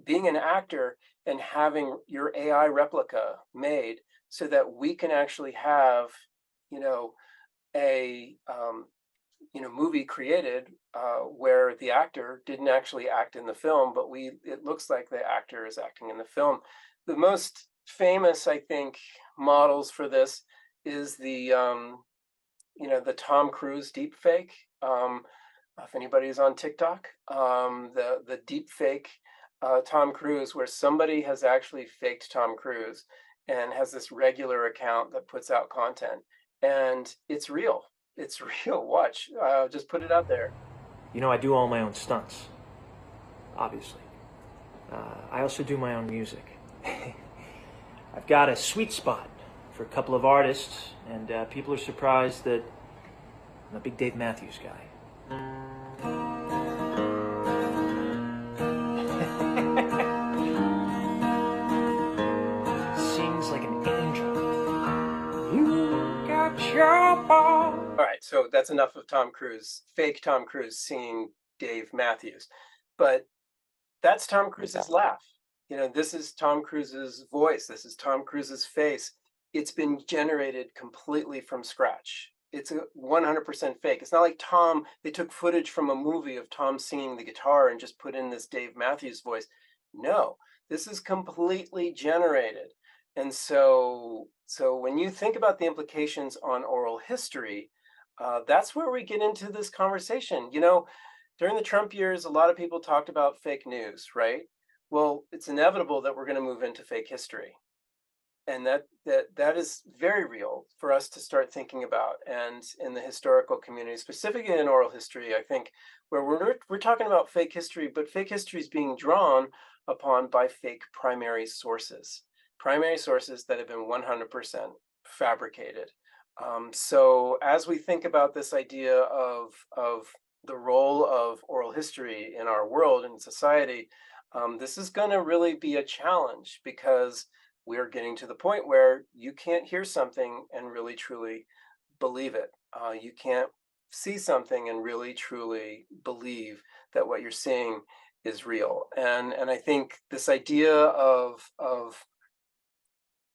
being an actor and having your AI replica made so that we can actually have, a movie created where the actor didn't actually act in the film, but it looks like the actor is acting in the film. The most famous, I think, models for this is the Tom Cruise deep fake. If anybody's on TikTok, the deep fake Tom Cruise, where somebody has actually faked Tom Cruise and has this regular account that puts out content, and it's real. It's real. Watch. Just put it out there. I do all my own stunts, obviously. I also do my own music. I've got a sweet spot for a couple of artists, and people are surprised that I'm a big Dave Matthews guy. Sings like an angel. You got your ball. All right, so that's enough of Tom Cruise, fake Tom Cruise singing Dave Matthews. But that's Tom Cruise's laugh. this is Tom Cruise's voice. This is Tom Cruise's face. It's been generated completely from scratch. It's a 100% fake. It's not like they took footage from a movie of Tom singing the guitar and just put in this Dave Matthews voice. No, this is completely generated. And so when you think about the implications on oral history, that's where we get into this conversation. During the Trump years, a lot of people talked about fake news, right? Well, it's inevitable that we're going to move into fake history. And that is very real for us to start thinking about. And in the historical community, specifically in oral history, I think where we're talking about fake history, but fake history is being drawn upon by fake primary sources that have been 100% fabricated. So as we think about this idea of the role of oral history in our world and society, this is going to really be a challenge, because we're getting to the point where you can't hear something and really truly believe it. You can't see something and really truly believe that what you're seeing is real. And I think this idea of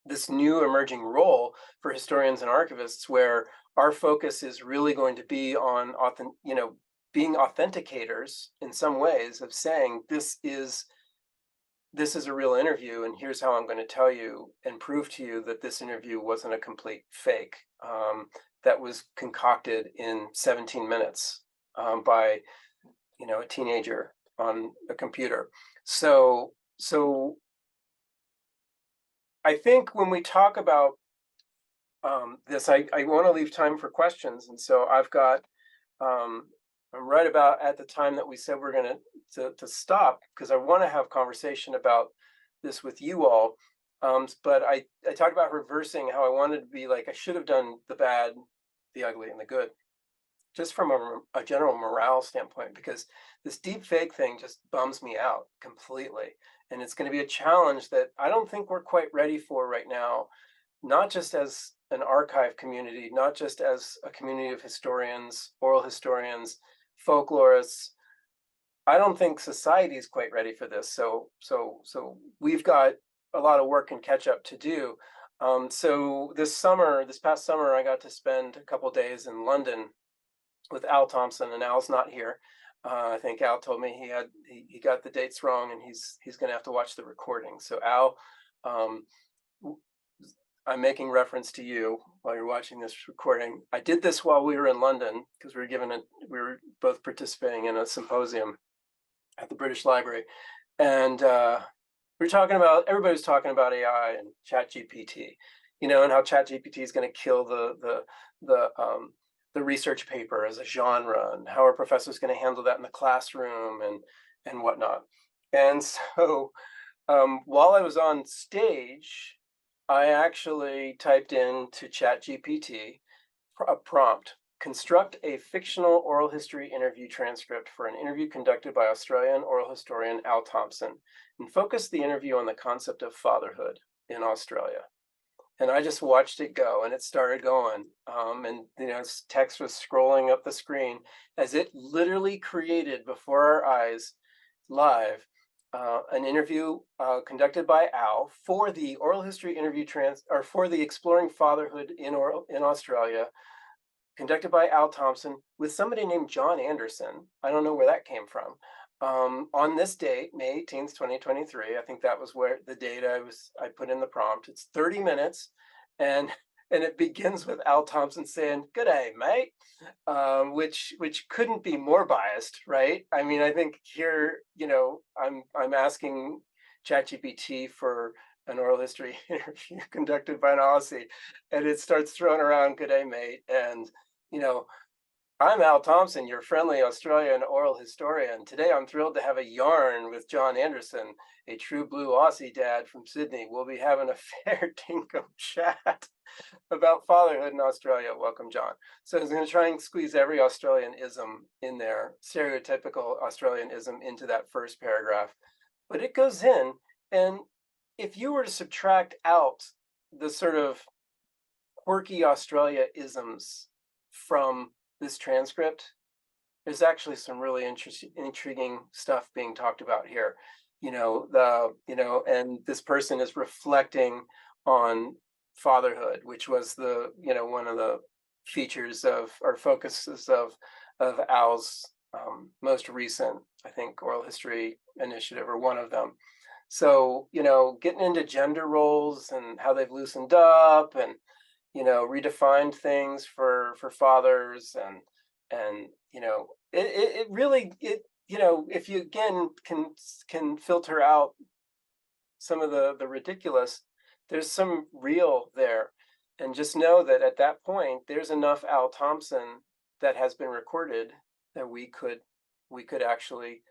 this new emerging role for historians and archivists, where our focus is really going to be on being authenticators in some ways, of saying this is a real interview, and here's how I'm going to tell you and prove to you that this interview wasn't a complete fake that was concocted in 17 minutes by a teenager on a computer. So I think when we talk about this, I want to leave time for questions, and so I've got I'm right about at the time that we said we're going to stop, because I want to have conversation about this with you all. But I talked about reversing how I wanted to be like, I should have done the bad, the ugly, and the good, just from a general morale standpoint, because this deep fake thing just bums me out completely. And it's going to be a challenge that I don't think we're quite ready for right now, not just as an archive community, not just as a community of historians, oral historians, folklorists. I don't think society is quite ready for this. So we've got a lot of work and catch up to do. So this past summer, I got to spend a couple of days in London with Al Thompson, and Al's not here. I think Al told me he got the dates wrong, and he's going to have to watch the recording. So Al, I'm making reference to you while you're watching this recording. I did this while we were in London, because we were both participating in a symposium at the British Library, and everybody was talking about AI and ChatGPT, and how ChatGPT is going to kill the research paper as a genre, and how our professor is going to handle that in the classroom and whatnot. And so while I was on stage, I actually typed into ChatGPT a prompt: construct a fictional oral history interview transcript for an interview conducted by Australian oral historian Al Thompson, and focus the interview on the concept of fatherhood in Australia. And I just watched it go, and it started going. And text was scrolling up the screen as it literally created before our eyes live an interview conducted by Al for the oral history interview for the Exploring Fatherhood in Australia, conducted by Al Thompson with somebody named John Anderson. I don't know where that came from. On this date, May 18th, 2023, I think that was where the date I put in the prompt. It's 30 minutes, and it begins with Al Thompson saying, "Good day, mate," which couldn't be more biased, right? I mean, I think here, I'm asking ChatGPT for an oral history interview conducted by an Aussie, and it starts throwing around "Good day, mate," and I'm Al Thompson, your friendly Australian oral historian. Today, I'm thrilled to have a yarn with John Anderson, a true blue Aussie dad from Sydney. We'll be having a fair dinkum chat about fatherhood in Australia. Welcome, John. So I was going to try and squeeze every Australianism in there, stereotypical Australianism, into that first paragraph. But it goes in, and if you were to subtract out the sort of quirky Australia-isms from this transcript, there's actually some really interesting, intriguing stuff being talked about here. and this person is reflecting on fatherhood, which was one of the features of or focuses of Al's most recent, I think, oral history initiative, or one of them. So, getting into gender roles and how they've loosened up and, redefined things for fathers and, it really, if you again can filter out some of the ridiculous, there's some real there. And just know that at that point, there's enough Al Thompson that has been recorded that we could actually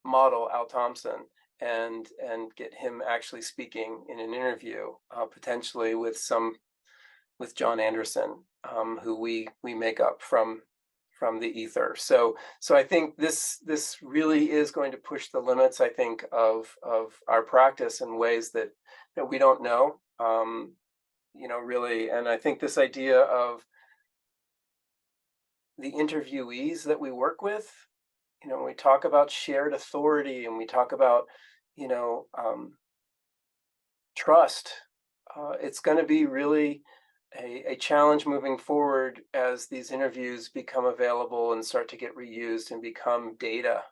model Al Thompson and get him actually speaking in an interview, potentially with John Anderson, who we make up from the ether. So I think this really is going to push the limits, I think, of our practice in ways that we don't know, really. And I think this idea of the interviewees that we work with, when we talk about shared authority and we talk about, trust, it's going to be really a challenge moving forward as these interviews become available and start to get reused and become data.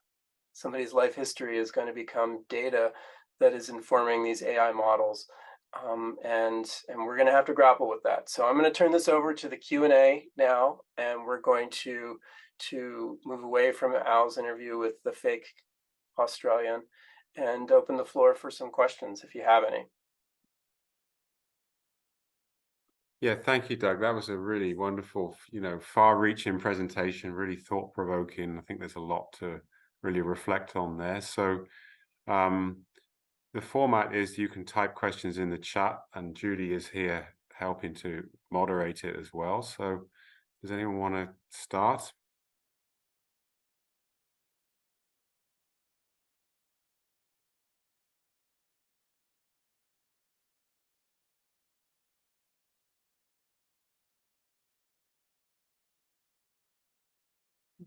Somebody's life history is going to become data that is informing these AI models. And we're going to have to grapple with that. So I'm going to turn this over to the Q&A now, and we're going to move away from Al's interview with the fake Australian and open the floor for some questions if you have any. Yeah, thank you, Doug. That was a really wonderful, far-reaching presentation, really thought-provoking. I think there's a lot to really reflect on there. So the format is you can type questions in the chat, and Judy is here helping to moderate it as well. So does anyone want to start?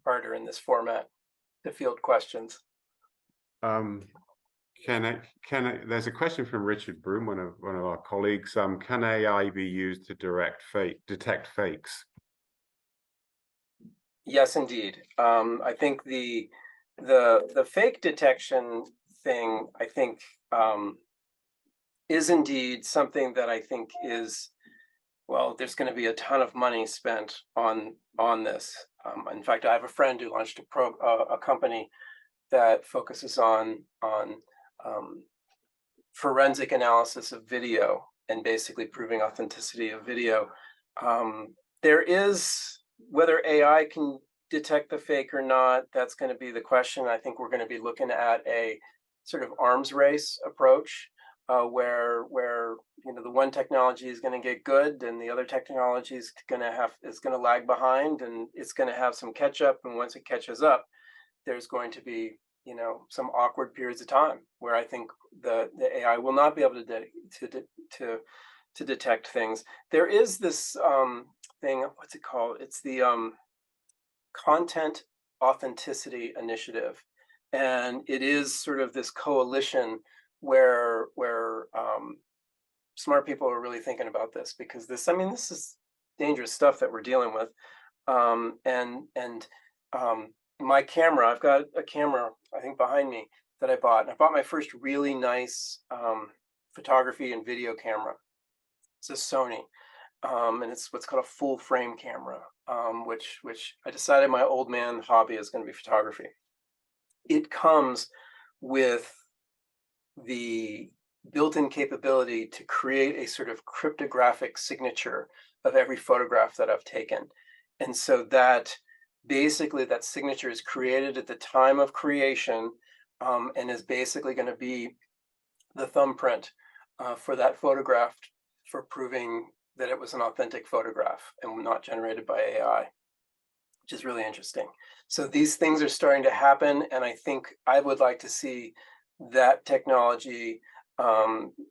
Harder in this format to field questions. There's a question from Richard Broom, one of our colleagues. Can AI be used to detect fakes? Yes, indeed. I think the fake detection thing, I think, is indeed something that I think is, well, there's going to be a ton of money spent on this. In fact, I have a friend who launched a company that focuses on forensic analysis of video and basically proving authenticity of video. There is, whether AI can detect the fake or not, that's going to be the question. I think we're going to be looking at a sort of arms race approach, where the one technology is going to get good and the other technology is going to lag behind, and it's going to have some catch up. And once it catches up, there's going to be some awkward periods of time where I think the AI will not be able to detect things. There is this thing, what's it called? It's the Content Authenticity Initiative, and it is sort of this coalition where smart people are really thinking about this, because this is dangerous stuff that we're dealing with. My camera, I've got a camera, I think, behind me that I bought. And I bought my first really nice photography and video camera. It's a Sony, and it's what's called a full frame camera, which I decided my old man hobby is going to be photography. It comes with the built-in capability to create a sort of cryptographic signature of every photograph that I've taken. And so that basically that signature is created at the time of creation, and is basically going to be the thumbprint for that photograph, for proving that it was an authentic photograph and not generated by AI, which is really interesting. So these things are starting to happen, and I think I would like to see that technology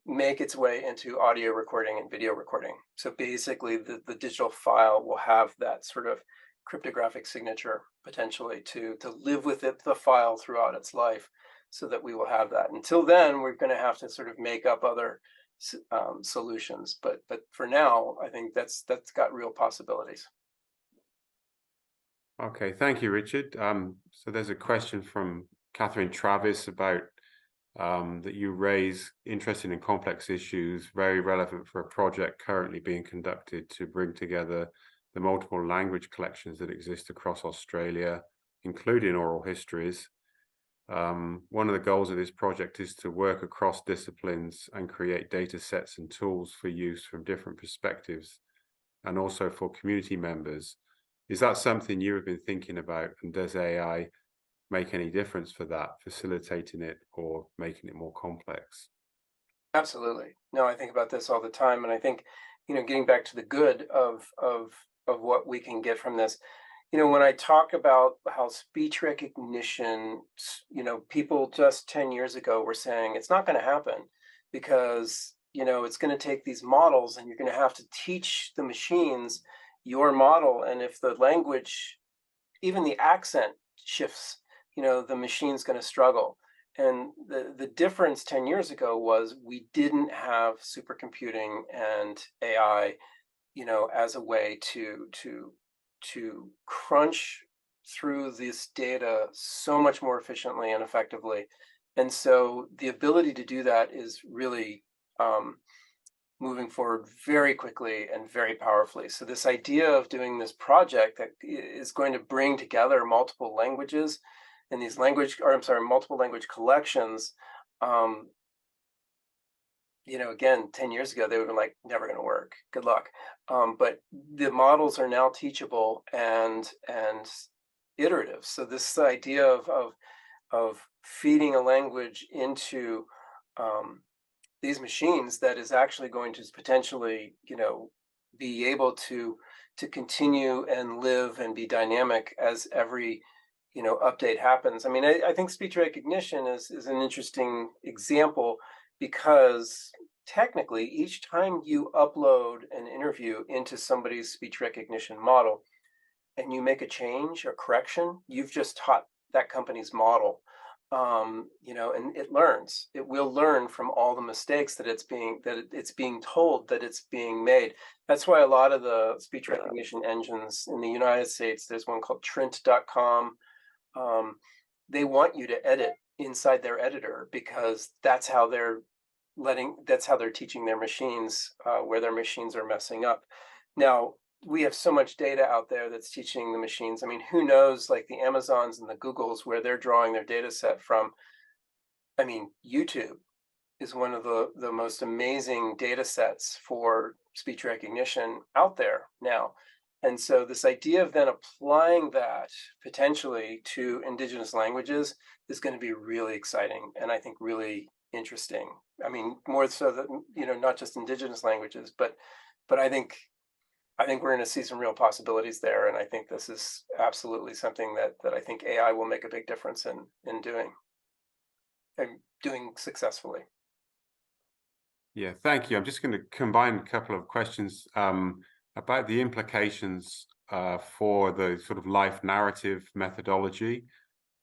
make its way into audio recording and video recording. So basically the digital file will have that sort of cryptographic signature potentially to live with it, the file, throughout its life. so that we will have that. Until then, we're going to have to sort of make up other solutions. But for now, I think that's got real possibilities. Okay, thank you, Richard. So there's a question from Catherine Travis about that you raise interested in complex issues, very relevant for a project currently being conducted to bring together the multiple language collections that exist across Australia, including oral histories. One of the goals of this project is to work across disciplines and create data sets and tools for use from different perspectives, and also for community members. Is that something you have been thinking about, and does AI make any difference for that, facilitating it or making it more complex? Absolutely. No, I think about this all the time, and I think, getting back to the good of what we can get from this, when I talk about how speech recognition, people just 10 years ago were saying it's not going to happen because, it's going to take these models and you're going to have to teach the machines your model. And if the language, even the accent shifts, the machine's going to struggle. And the difference 10 years ago was we didn't have supercomputing and AI, as a way to crunch through this data so much more efficiently and effectively. And so the ability to do that is really moving forward very quickly and very powerfully. So this idea of doing this project that is going to bring together multiple languages and these multiple language collections, again, 10 years ago, they would have been like, never going to work. Good luck. But the models are now teachable and iterative. So this idea of feeding a language into these machines that is actually going to potentially, be able to continue and live and be dynamic as every update happens. I mean, I think speech recognition is an interesting example, because technically each time you upload an interview into somebody's speech recognition model and you make a change or correction, you've just taught that company's model. And it learns. It will learn from all the mistakes that it's being told that it's being made. That's why a lot of the speech recognition engines in the United States, there's one called Trint.com. They want you to edit inside their editor because that's how they're teaching their machines where their machines are messing up. Now, we have so much data out there that's teaching the machines. I mean, who knows, like the Amazons and the Googles, where they're drawing their data set from. I mean, YouTube is one of the most amazing data sets for speech recognition out there now. And so this idea of then applying that potentially to indigenous languages is going to be really exciting and I think really interesting. I mean, more so that, not just indigenous languages, but I think we're going to see some real possibilities there. And I think this is absolutely something that I think AI will make a big difference in doing and doing successfully. Yeah, thank you. I'm just going to combine a couple of questions about the implications for the sort of life narrative methodology,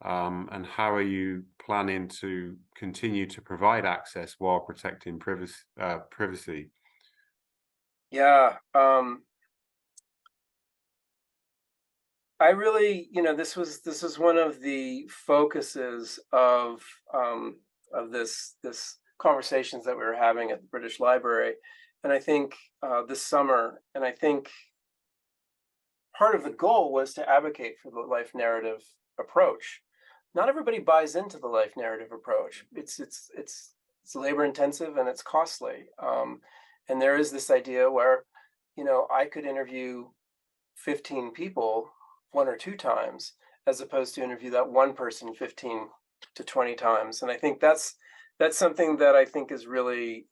and how are you planning to continue to provide access while protecting privacy? Yeah. I really, this was one of the focuses of this conversations that we were having at the British Library, and I think this summer, and I think part of the goal was to advocate for the life narrative approach. Not everybody buys into the life narrative approach. It's labor intensive and it's costly, and there is this idea where, I could interview 15 people 1 or 2 times, as opposed to interview that one person 15 to 20 times. And I think that's something that I think is really,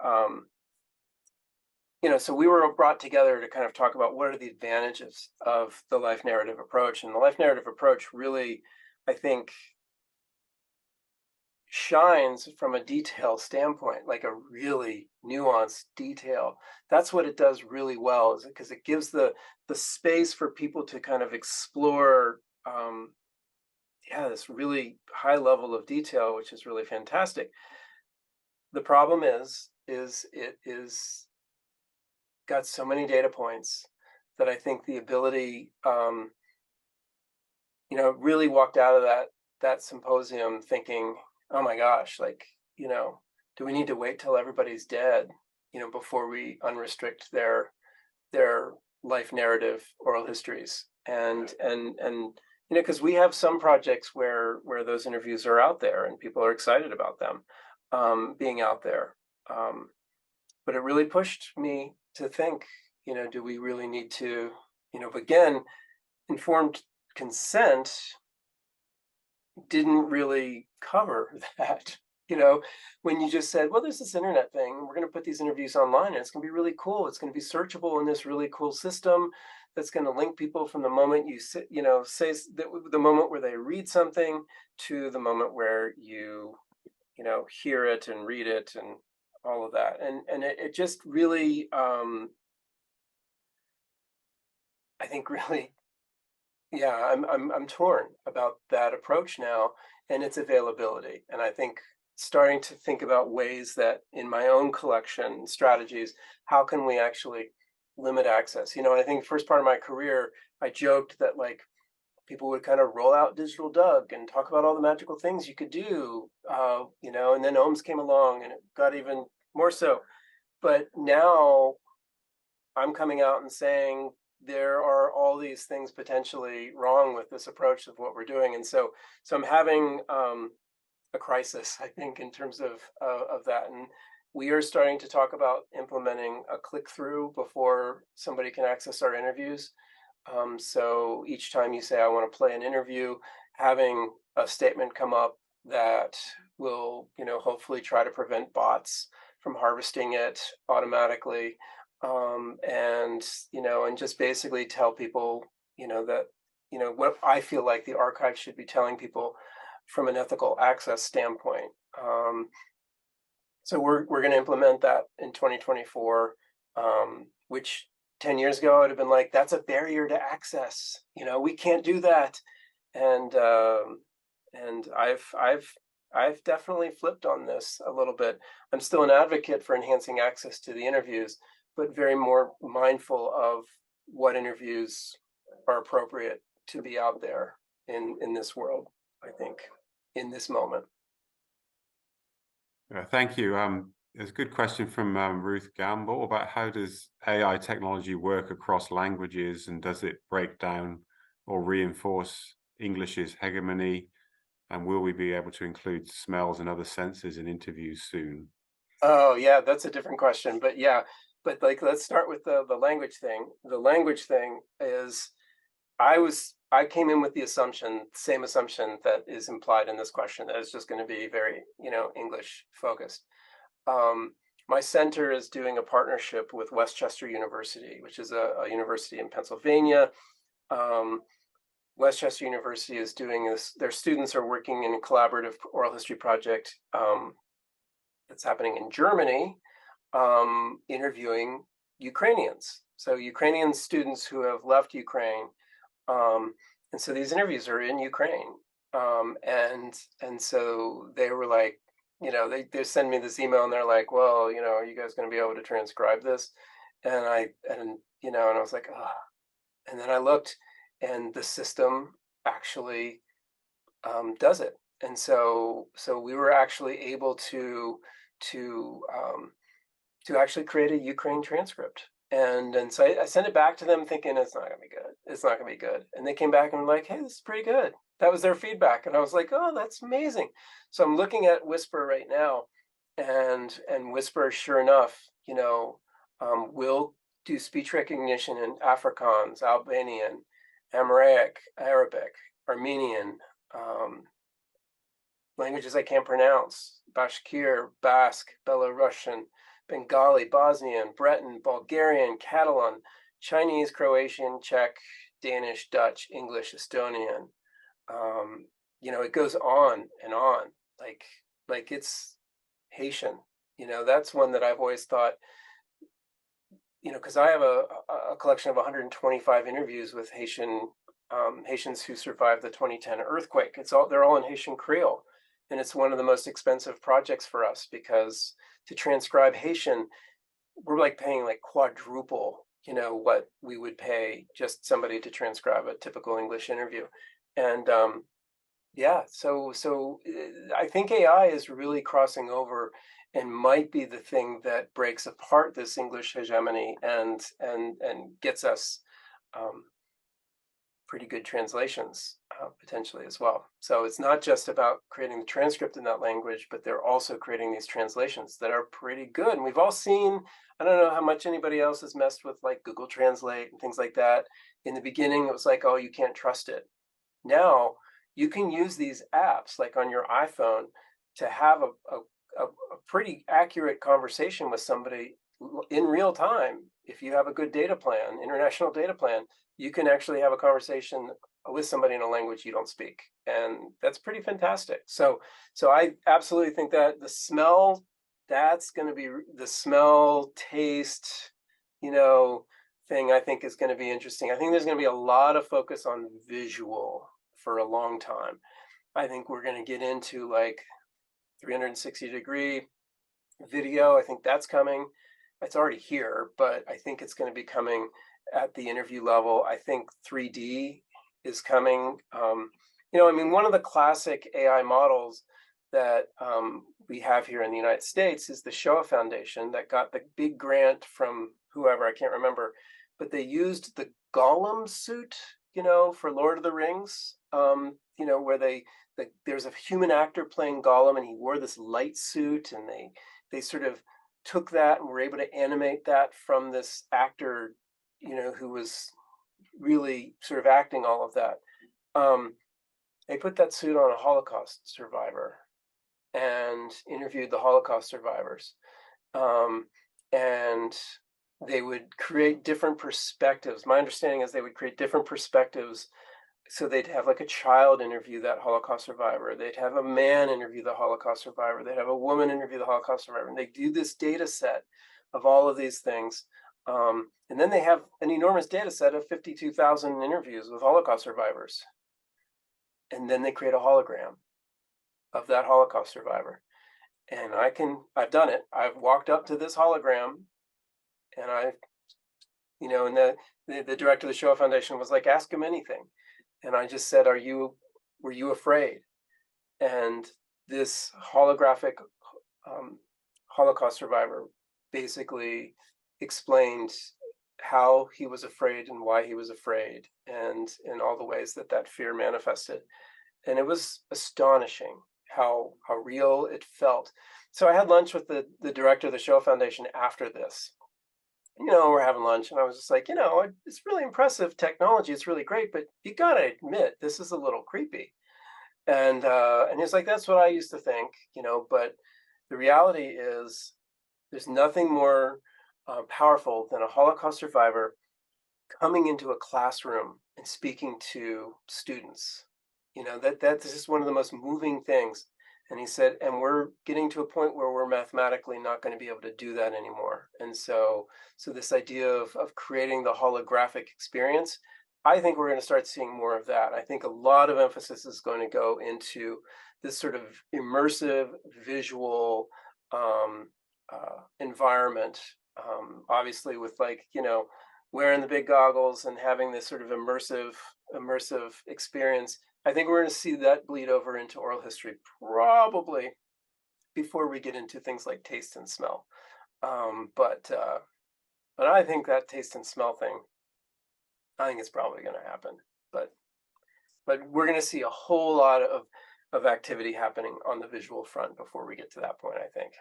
so we were brought together to kind of talk about what are the advantages of the life narrative approach. And the life narrative approach really, I think, shines from a detail standpoint, like a really nuanced detail. That's what it does really well, is because it gives the space for people to kind of explore this really high level of detail, which is really fantastic. The problem is it is got so many data points that I think the ability, really walked out of that symposium thinking, oh my gosh, like, do we need to wait till everybody's dead, before we unrestrict their life narrative oral histories? And because we have some projects where those interviews are out there and people are excited about them being out there. But it really pushed me to think, do we really need to, again, informed consent didn't really cover that. When you just said, well, there's this internet thing, and we're going to put these interviews online, and it's going to be really cool. It's going to be searchable in this really cool system that's going to link people from the moment you say the moment where they read something to the moment where you hear it and read it and all of that. And it just really, I think really, yeah, I'm torn about that approach now and its availability. And I think starting to think about ways that in my own collection strategies, how can we actually limit access? I think first part of my career, I joked that like people would kind of roll out Digital Doug and talk about all the magical things you could do, and then OHMS came along and it got even more so. But now I'm coming out and saying there are all these things potentially wrong with this approach of what we're doing. And so I'm having a crisis, I think, in terms of that. And we are starting to talk about implementing a click-through before somebody can access our interviews. So each time you say, I want to play an interview, having a statement come up that will, hopefully try to prevent bots from harvesting it automatically. And just basically tell people, that, what I feel like the archive should be telling people from an ethical access standpoint. So we're going to implement that in 2024, which 10 years ago I'd have been like, that's a barrier to access. We can't do that. And I've definitely flipped on this a little bit. I'm still an advocate for enhancing access to the interviews, but very more mindful of what interviews are appropriate to be out there in this world, I think, in this moment. Thank you. There's a good question from Ruth Gamble about how does AI technology work across languages, and does it break down or reinforce English's hegemony? And will we be able to include smells and other senses in interviews soon? Oh, yeah, that's a different question. But yeah, but like, let's start with the language thing. The language thing is, I came in with the same assumption that is implied in this question, that it's just going to be very, English focused. My center is doing a partnership with Westchester University, which is a university in Pennsylvania. Westchester University is doing this. Their students are working in a collaborative oral history project that's happening in Germany, interviewing Ukrainians. So Ukrainian students who have left Ukraine. And so these interviews are in Ukraine. And so they were like, they send me this email and they're like, well, are you guys going to be able to transcribe this? And I was like, oh. And then I looked, and the system actually does it. And so we were actually able to actually create a Ukraine transcript. And so I sent it back to them thinking it's not gonna be good. It's not gonna be good. And they came back and were like, hey, this is pretty good. That was their feedback. And I was like, oh, that's amazing. So I'm looking at Whisper right now, and Whisper, sure enough, will do speech recognition in Afrikaans, Albanian, Amharic, Arabic, Armenian, languages I can't pronounce, Bashkir, Basque, Belarusian, Bengali, Bosnian, Breton, Bulgarian, Catalan, Chinese, Croatian, Czech, Danish, Dutch, English, Estonian. It goes on and on. Like it's Haitian. That's one that I've always thought, because I have a collection of 125 interviews with Haitian Haitians who survived the 2010 earthquake. They're all in Haitian Creole. And it's one of the most expensive projects for us because to transcribe Haitian, we're like paying like quadruple, what we would pay just somebody to transcribe a typical English interview. And yeah, so I think AI is really crossing over and might be the thing that breaks apart this English hegemony and gets us pretty good translations potentially as well. So it's not just about creating the transcript in that language, but they're also creating these translations that are pretty good. And we've all seen, I don't know how much anybody else has messed with like Google Translate and things like that. In the beginning, it was like, oh, you can't trust it. Now you can use these apps like on your iPhone to have a pretty accurate conversation with somebody in real time. If you have a good data plan, international data plan, you can actually have a conversation with somebody in a language you don't speak. And that's pretty fantastic. So I absolutely think that the smell, that's going to be the smell, taste, thing I think is going to be interesting. I think there's going to be a lot of focus on visual for a long time. I think we're going to get into like 360-degree video. I think that's coming. It's already here, but I think it's going to be coming at the interview level. I think 3D is coming. One of the classic AI models that we have here in the United States is the Shoah Foundation that got the big grant from whoever, I can't remember, but they used the Gollum suit, for Lord of the Rings, where there's a human actor playing Gollum and he wore this light suit, and they sort of took that and were able to animate that from this actor, who was really sort of acting all of that. They put that suit on a Holocaust survivor and interviewed the Holocaust survivors. And they would create different perspectives. My understanding is they would create different perspectives. So they'd have like a child interview that Holocaust survivor. They'd have a man interview the Holocaust survivor. They'd have a woman interview the Holocaust survivor. And they do this data set of all of these things. And then they have an enormous data set of 52,000 interviews with Holocaust survivors. And then they create a hologram of that Holocaust survivor. And I've done it. I've walked up to this hologram and the director of the Shoah Foundation was like, ask him anything. And I just said, were you afraid? And this holographic Holocaust survivor basically explained how he was afraid and why he was afraid, and in all the ways that fear manifested. And it was astonishing how real it felt. So I had lunch with the director of the Shoah Foundation after this. We're having lunch, and I was just like, it's really impressive technology. It's really great, but you gotta admit, this is a little creepy. And he's like, that's what I used to think, but the reality is there's nothing more powerful than a Holocaust survivor coming into a classroom and speaking to students. That's just one of the most moving things. And he said, and we're getting to a point where we're mathematically not going to be able to do that anymore. And so this idea of creating the holographic experience, I think we're going to start seeing more of that. I think a lot of emphasis is going to go into this sort of immersive visual environment, obviously with wearing the big goggles and having this sort of immersive experience. I think we're going to see that bleed over into oral history probably before we get into things like taste and smell. But I think that taste and smell thing, I think it's probably going to happen. But we're going to see a whole lot of activity happening on the visual front before we get to that point, I think.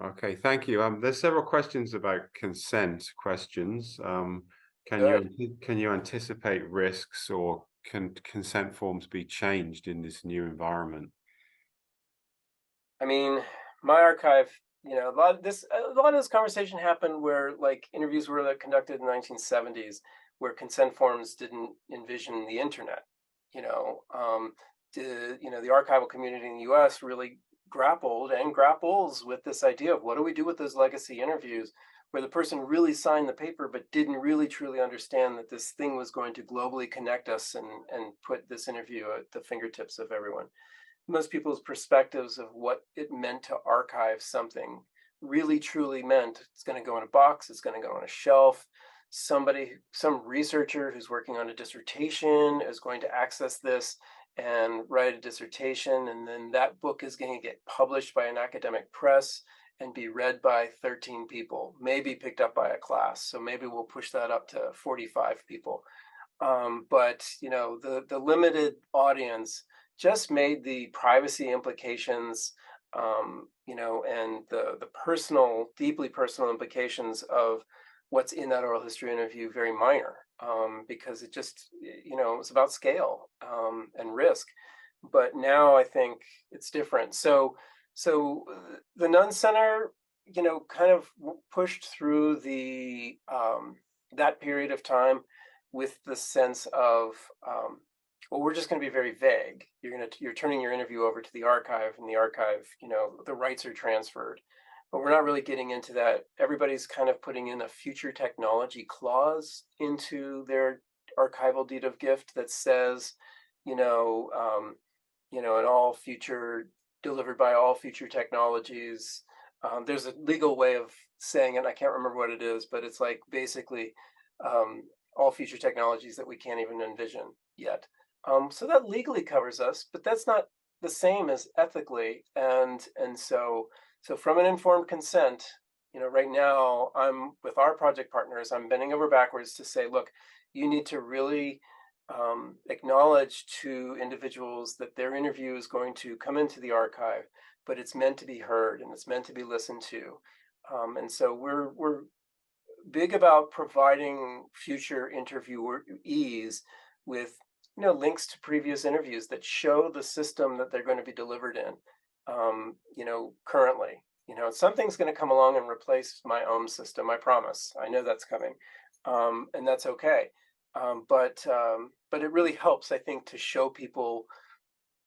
Okay, thank you. There's several questions about consent questions. Can you anticipate risks, or can consent forms be changed in this new environment? I mean, my archive, a lot of this conversation happened where interviews were conducted in the 1970s, where consent forms didn't envision the internet. The archival community in the U.S. really grappled and grapples with this idea of what do we do with those legacy interviews where the person really signed the paper but didn't really truly understand that this thing was going to globally connect us and put this interview at the fingertips of everyone. Most people's perspectives of what it meant to archive something really truly meant it's going to go in a box, it's going to go on a shelf. Some researcher who's working on a dissertation is going to access this and write a dissertation, and then that book is going to get published by an academic press and be read by 13 people, maybe picked up by a class. So maybe we'll push that up to 45 people. But the limited audience just made the privacy implications, and the personal, deeply personal implications of what's in that oral history interview very minor, because it just, it's about scale and risk. But now I think it's different. So the Nunn Center, kind of pushed through the that period of time with the sense of, well, we're just going to be very vague. You're turning your interview over to the archive, and the archive, the rights are transferred. But we're not really getting into that. Everybody's kind of putting in a future technology clause into their archival deed of gift that says, in all future, delivered by all future technologies. There's a legal way of saying it. I can't remember what it is, but it's like basically all future technologies that we can't even envision yet. So that legally covers us, but that's not the same as ethically. And so from an informed consent, right now I'm with our project partners, I'm bending over backwards to say, look, you need to really acknowledge to individuals that their interview is going to come into the archive, but it's meant to be heard and it's meant to be listened to. And so we're big about providing future interviewees with links to previous interviews that show the system that they're going to be delivered in. Currently, something's going to come along and replace my own system. I promise. I know that's coming, and that's okay. But it really helps, I think, to show people,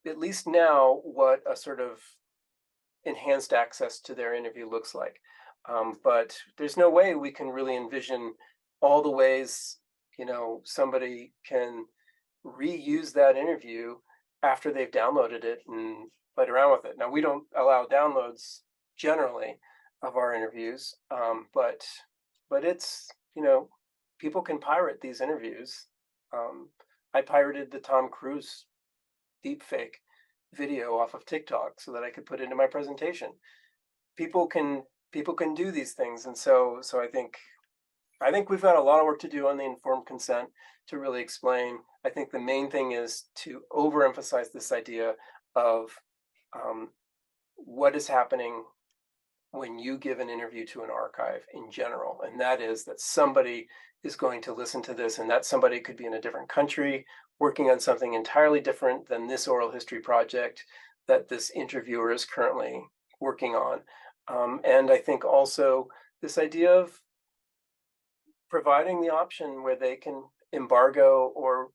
at least now, what a sort of enhanced access to their interview looks like. But there's no way we can really envision all the ways, somebody can reuse that interview after they've downloaded it and played around with it. Now, we don't allow downloads generally of our interviews, but it's, people can pirate these interviews. I pirated the Tom Cruise deepfake video off of TikTok so that I could put it into my presentation. People can do these things, and so I think we've got a lot of work to do on the informed consent to really explain. I think the main thing is to overemphasize this idea of what is happening when you give an interview to an archive in general, and that is that somebody is going to listen to this, and that somebody could be in a different country working on something entirely different than this oral history project that this interviewer is currently working on. And I think also this idea of providing the option where they can embargo or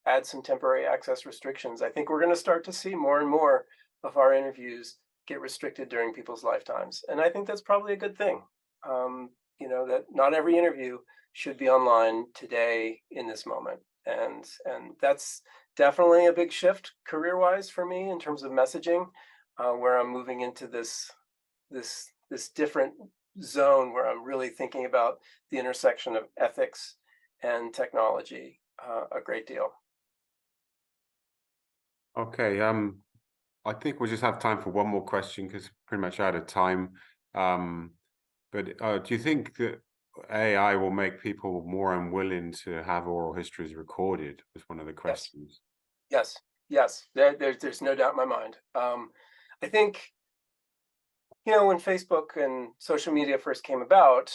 add some temporary access restrictions. I think we're going to start to see more and more of our interviews get restricted during people's lifetimes. And I think that's probably a good thing. That not every interview should be online today in this moment. And that's definitely a big shift career-wise for me in terms of messaging, where I'm moving into this different zone where I'm really thinking about the intersection of ethics and technology a great deal. Okay, I think we'll just have time for one more question because pretty much out of time. But do you think that AI will make people more unwilling to have oral histories recorded? Was one of the questions. Yes. There's no doubt in my mind. I think, when Facebook and social media first came about,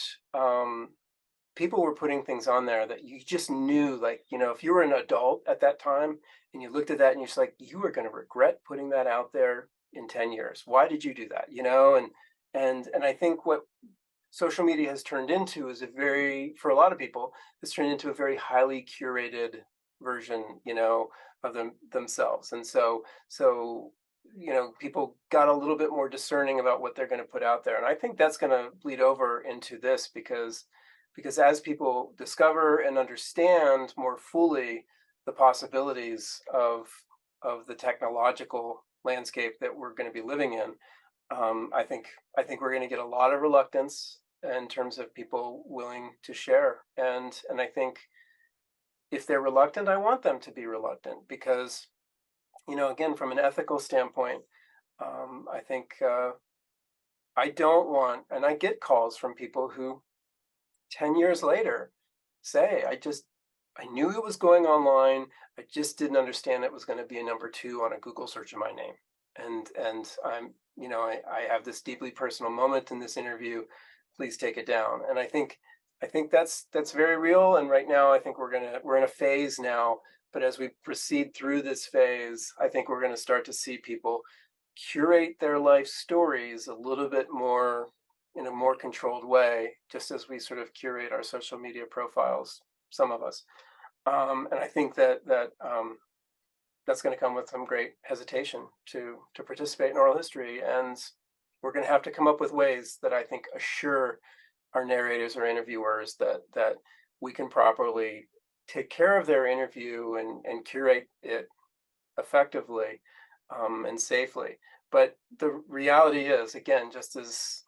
people were putting things on there that you just knew, like, if you were an adult at that time and you looked at that and you're just like, you are going to regret putting that out there in 10 years. Why did you do that? And I think what social media has turned into is for a lot of people, it's turned into a very highly curated version, of themselves. And so people got a little bit more discerning about what they're going to put out there. And I think that's going to bleed over into this because as people discover and understand more fully the possibilities of the technological landscape that we're going to be living in, I think we're going to get a lot of reluctance in terms of people willing to share. And I think if they're reluctant, I want them to be reluctant because, again, from an ethical standpoint, I think I don't want, and I get calls from people who 10 years later say, I knew it was going online. I just didn't understand it was going to be a number 2 on a Google search of my name. And I'm, I have this deeply personal moment in this interview. Please take it down. And I think that's very real. And right now, I think we're in a phase now. But as we proceed through this phase, I think we're going to start to see people curate their life stories a little bit more in a more controlled way, just as we sort of curate our social media profiles, some of us. And I think that's going to come with some great hesitation to participate in oral history. And we're going to have to come up with ways that I think assure our narrators or interviewers that we can properly take care of their interview and curate it effectively and safely. But the reality is, again, just as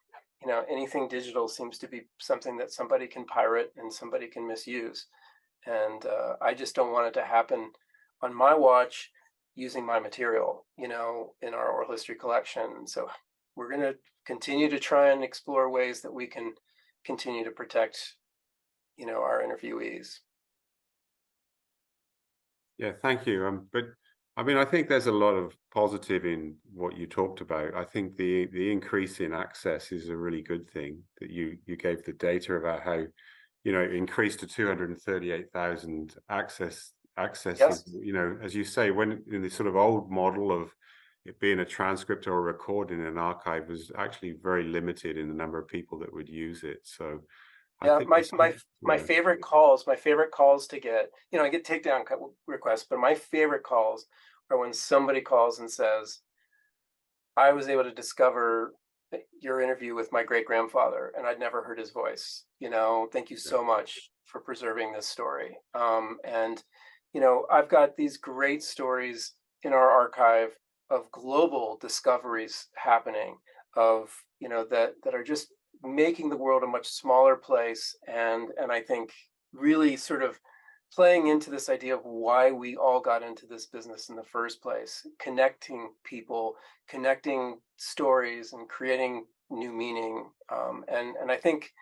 anything digital seems to be something that somebody can pirate and somebody can misuse. And I just don't want it to happen on my watch using my material, in our oral history collection. So we're going to continue to try and explore ways that we can continue to protect, our interviewees. Yeah, thank you. But I mean, I think there's a lot of positive in what you talked about. I think the increase in access is a really good thing that you gave the data about how, it increased to 238,000 accesses. Yes. As you say, when in the sort of old model of it being a transcript or a recording in an archive was actually very limited in the number of people that would use it. So yeah, my favorite calls to get, I get takedown requests, but my favorite calls are when somebody calls and says, I was able to discover your interview with my great grandfather and I'd never heard his voice. Thank you so much for preserving this story. And I've got these great stories in our archive of global discoveries happening of, that are just making the world a much smaller place. And I think really sort of playing into this idea of why we all got into this business in the first place, connecting people, connecting stories and creating new meaning. And I think,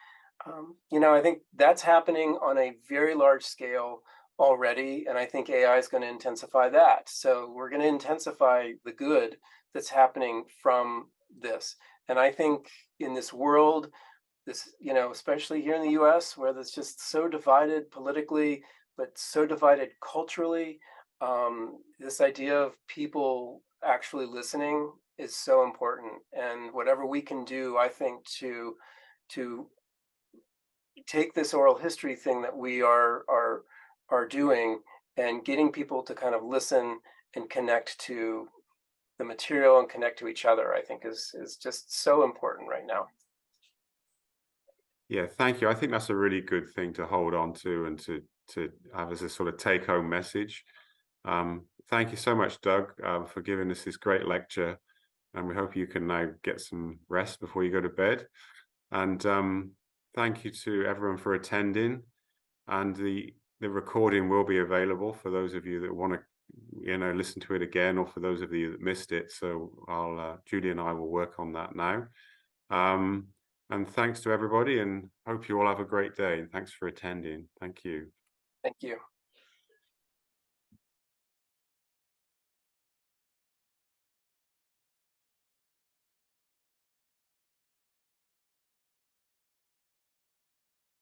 I think that's happening on a very large scale already. And I think AI is going to intensify that. So we're going to intensify the good that's happening from this. And I think in this world, especially here in the US, where it's just so divided politically, but so divided culturally, this idea of people actually listening is so important. And whatever we can do, I think, to take this oral history thing that we are doing and getting people to kind of listen and connect to the material and connect to each other, I think is just so important right now. Yeah, thank you. I think that's a really good thing to hold on to and to have as a sort of take-home message. Thank you so much, Doug, for giving us this great lecture. And we hope you can now get some rest before you go to bed. And thank you to everyone for attending. And the recording will be available for those of you that want to, listen to it again, or for those of you that missed it. So Julie and I will work on that now. And thanks to everybody, and hope you all have a great day. And thanks for attending. Thank you. Thank you.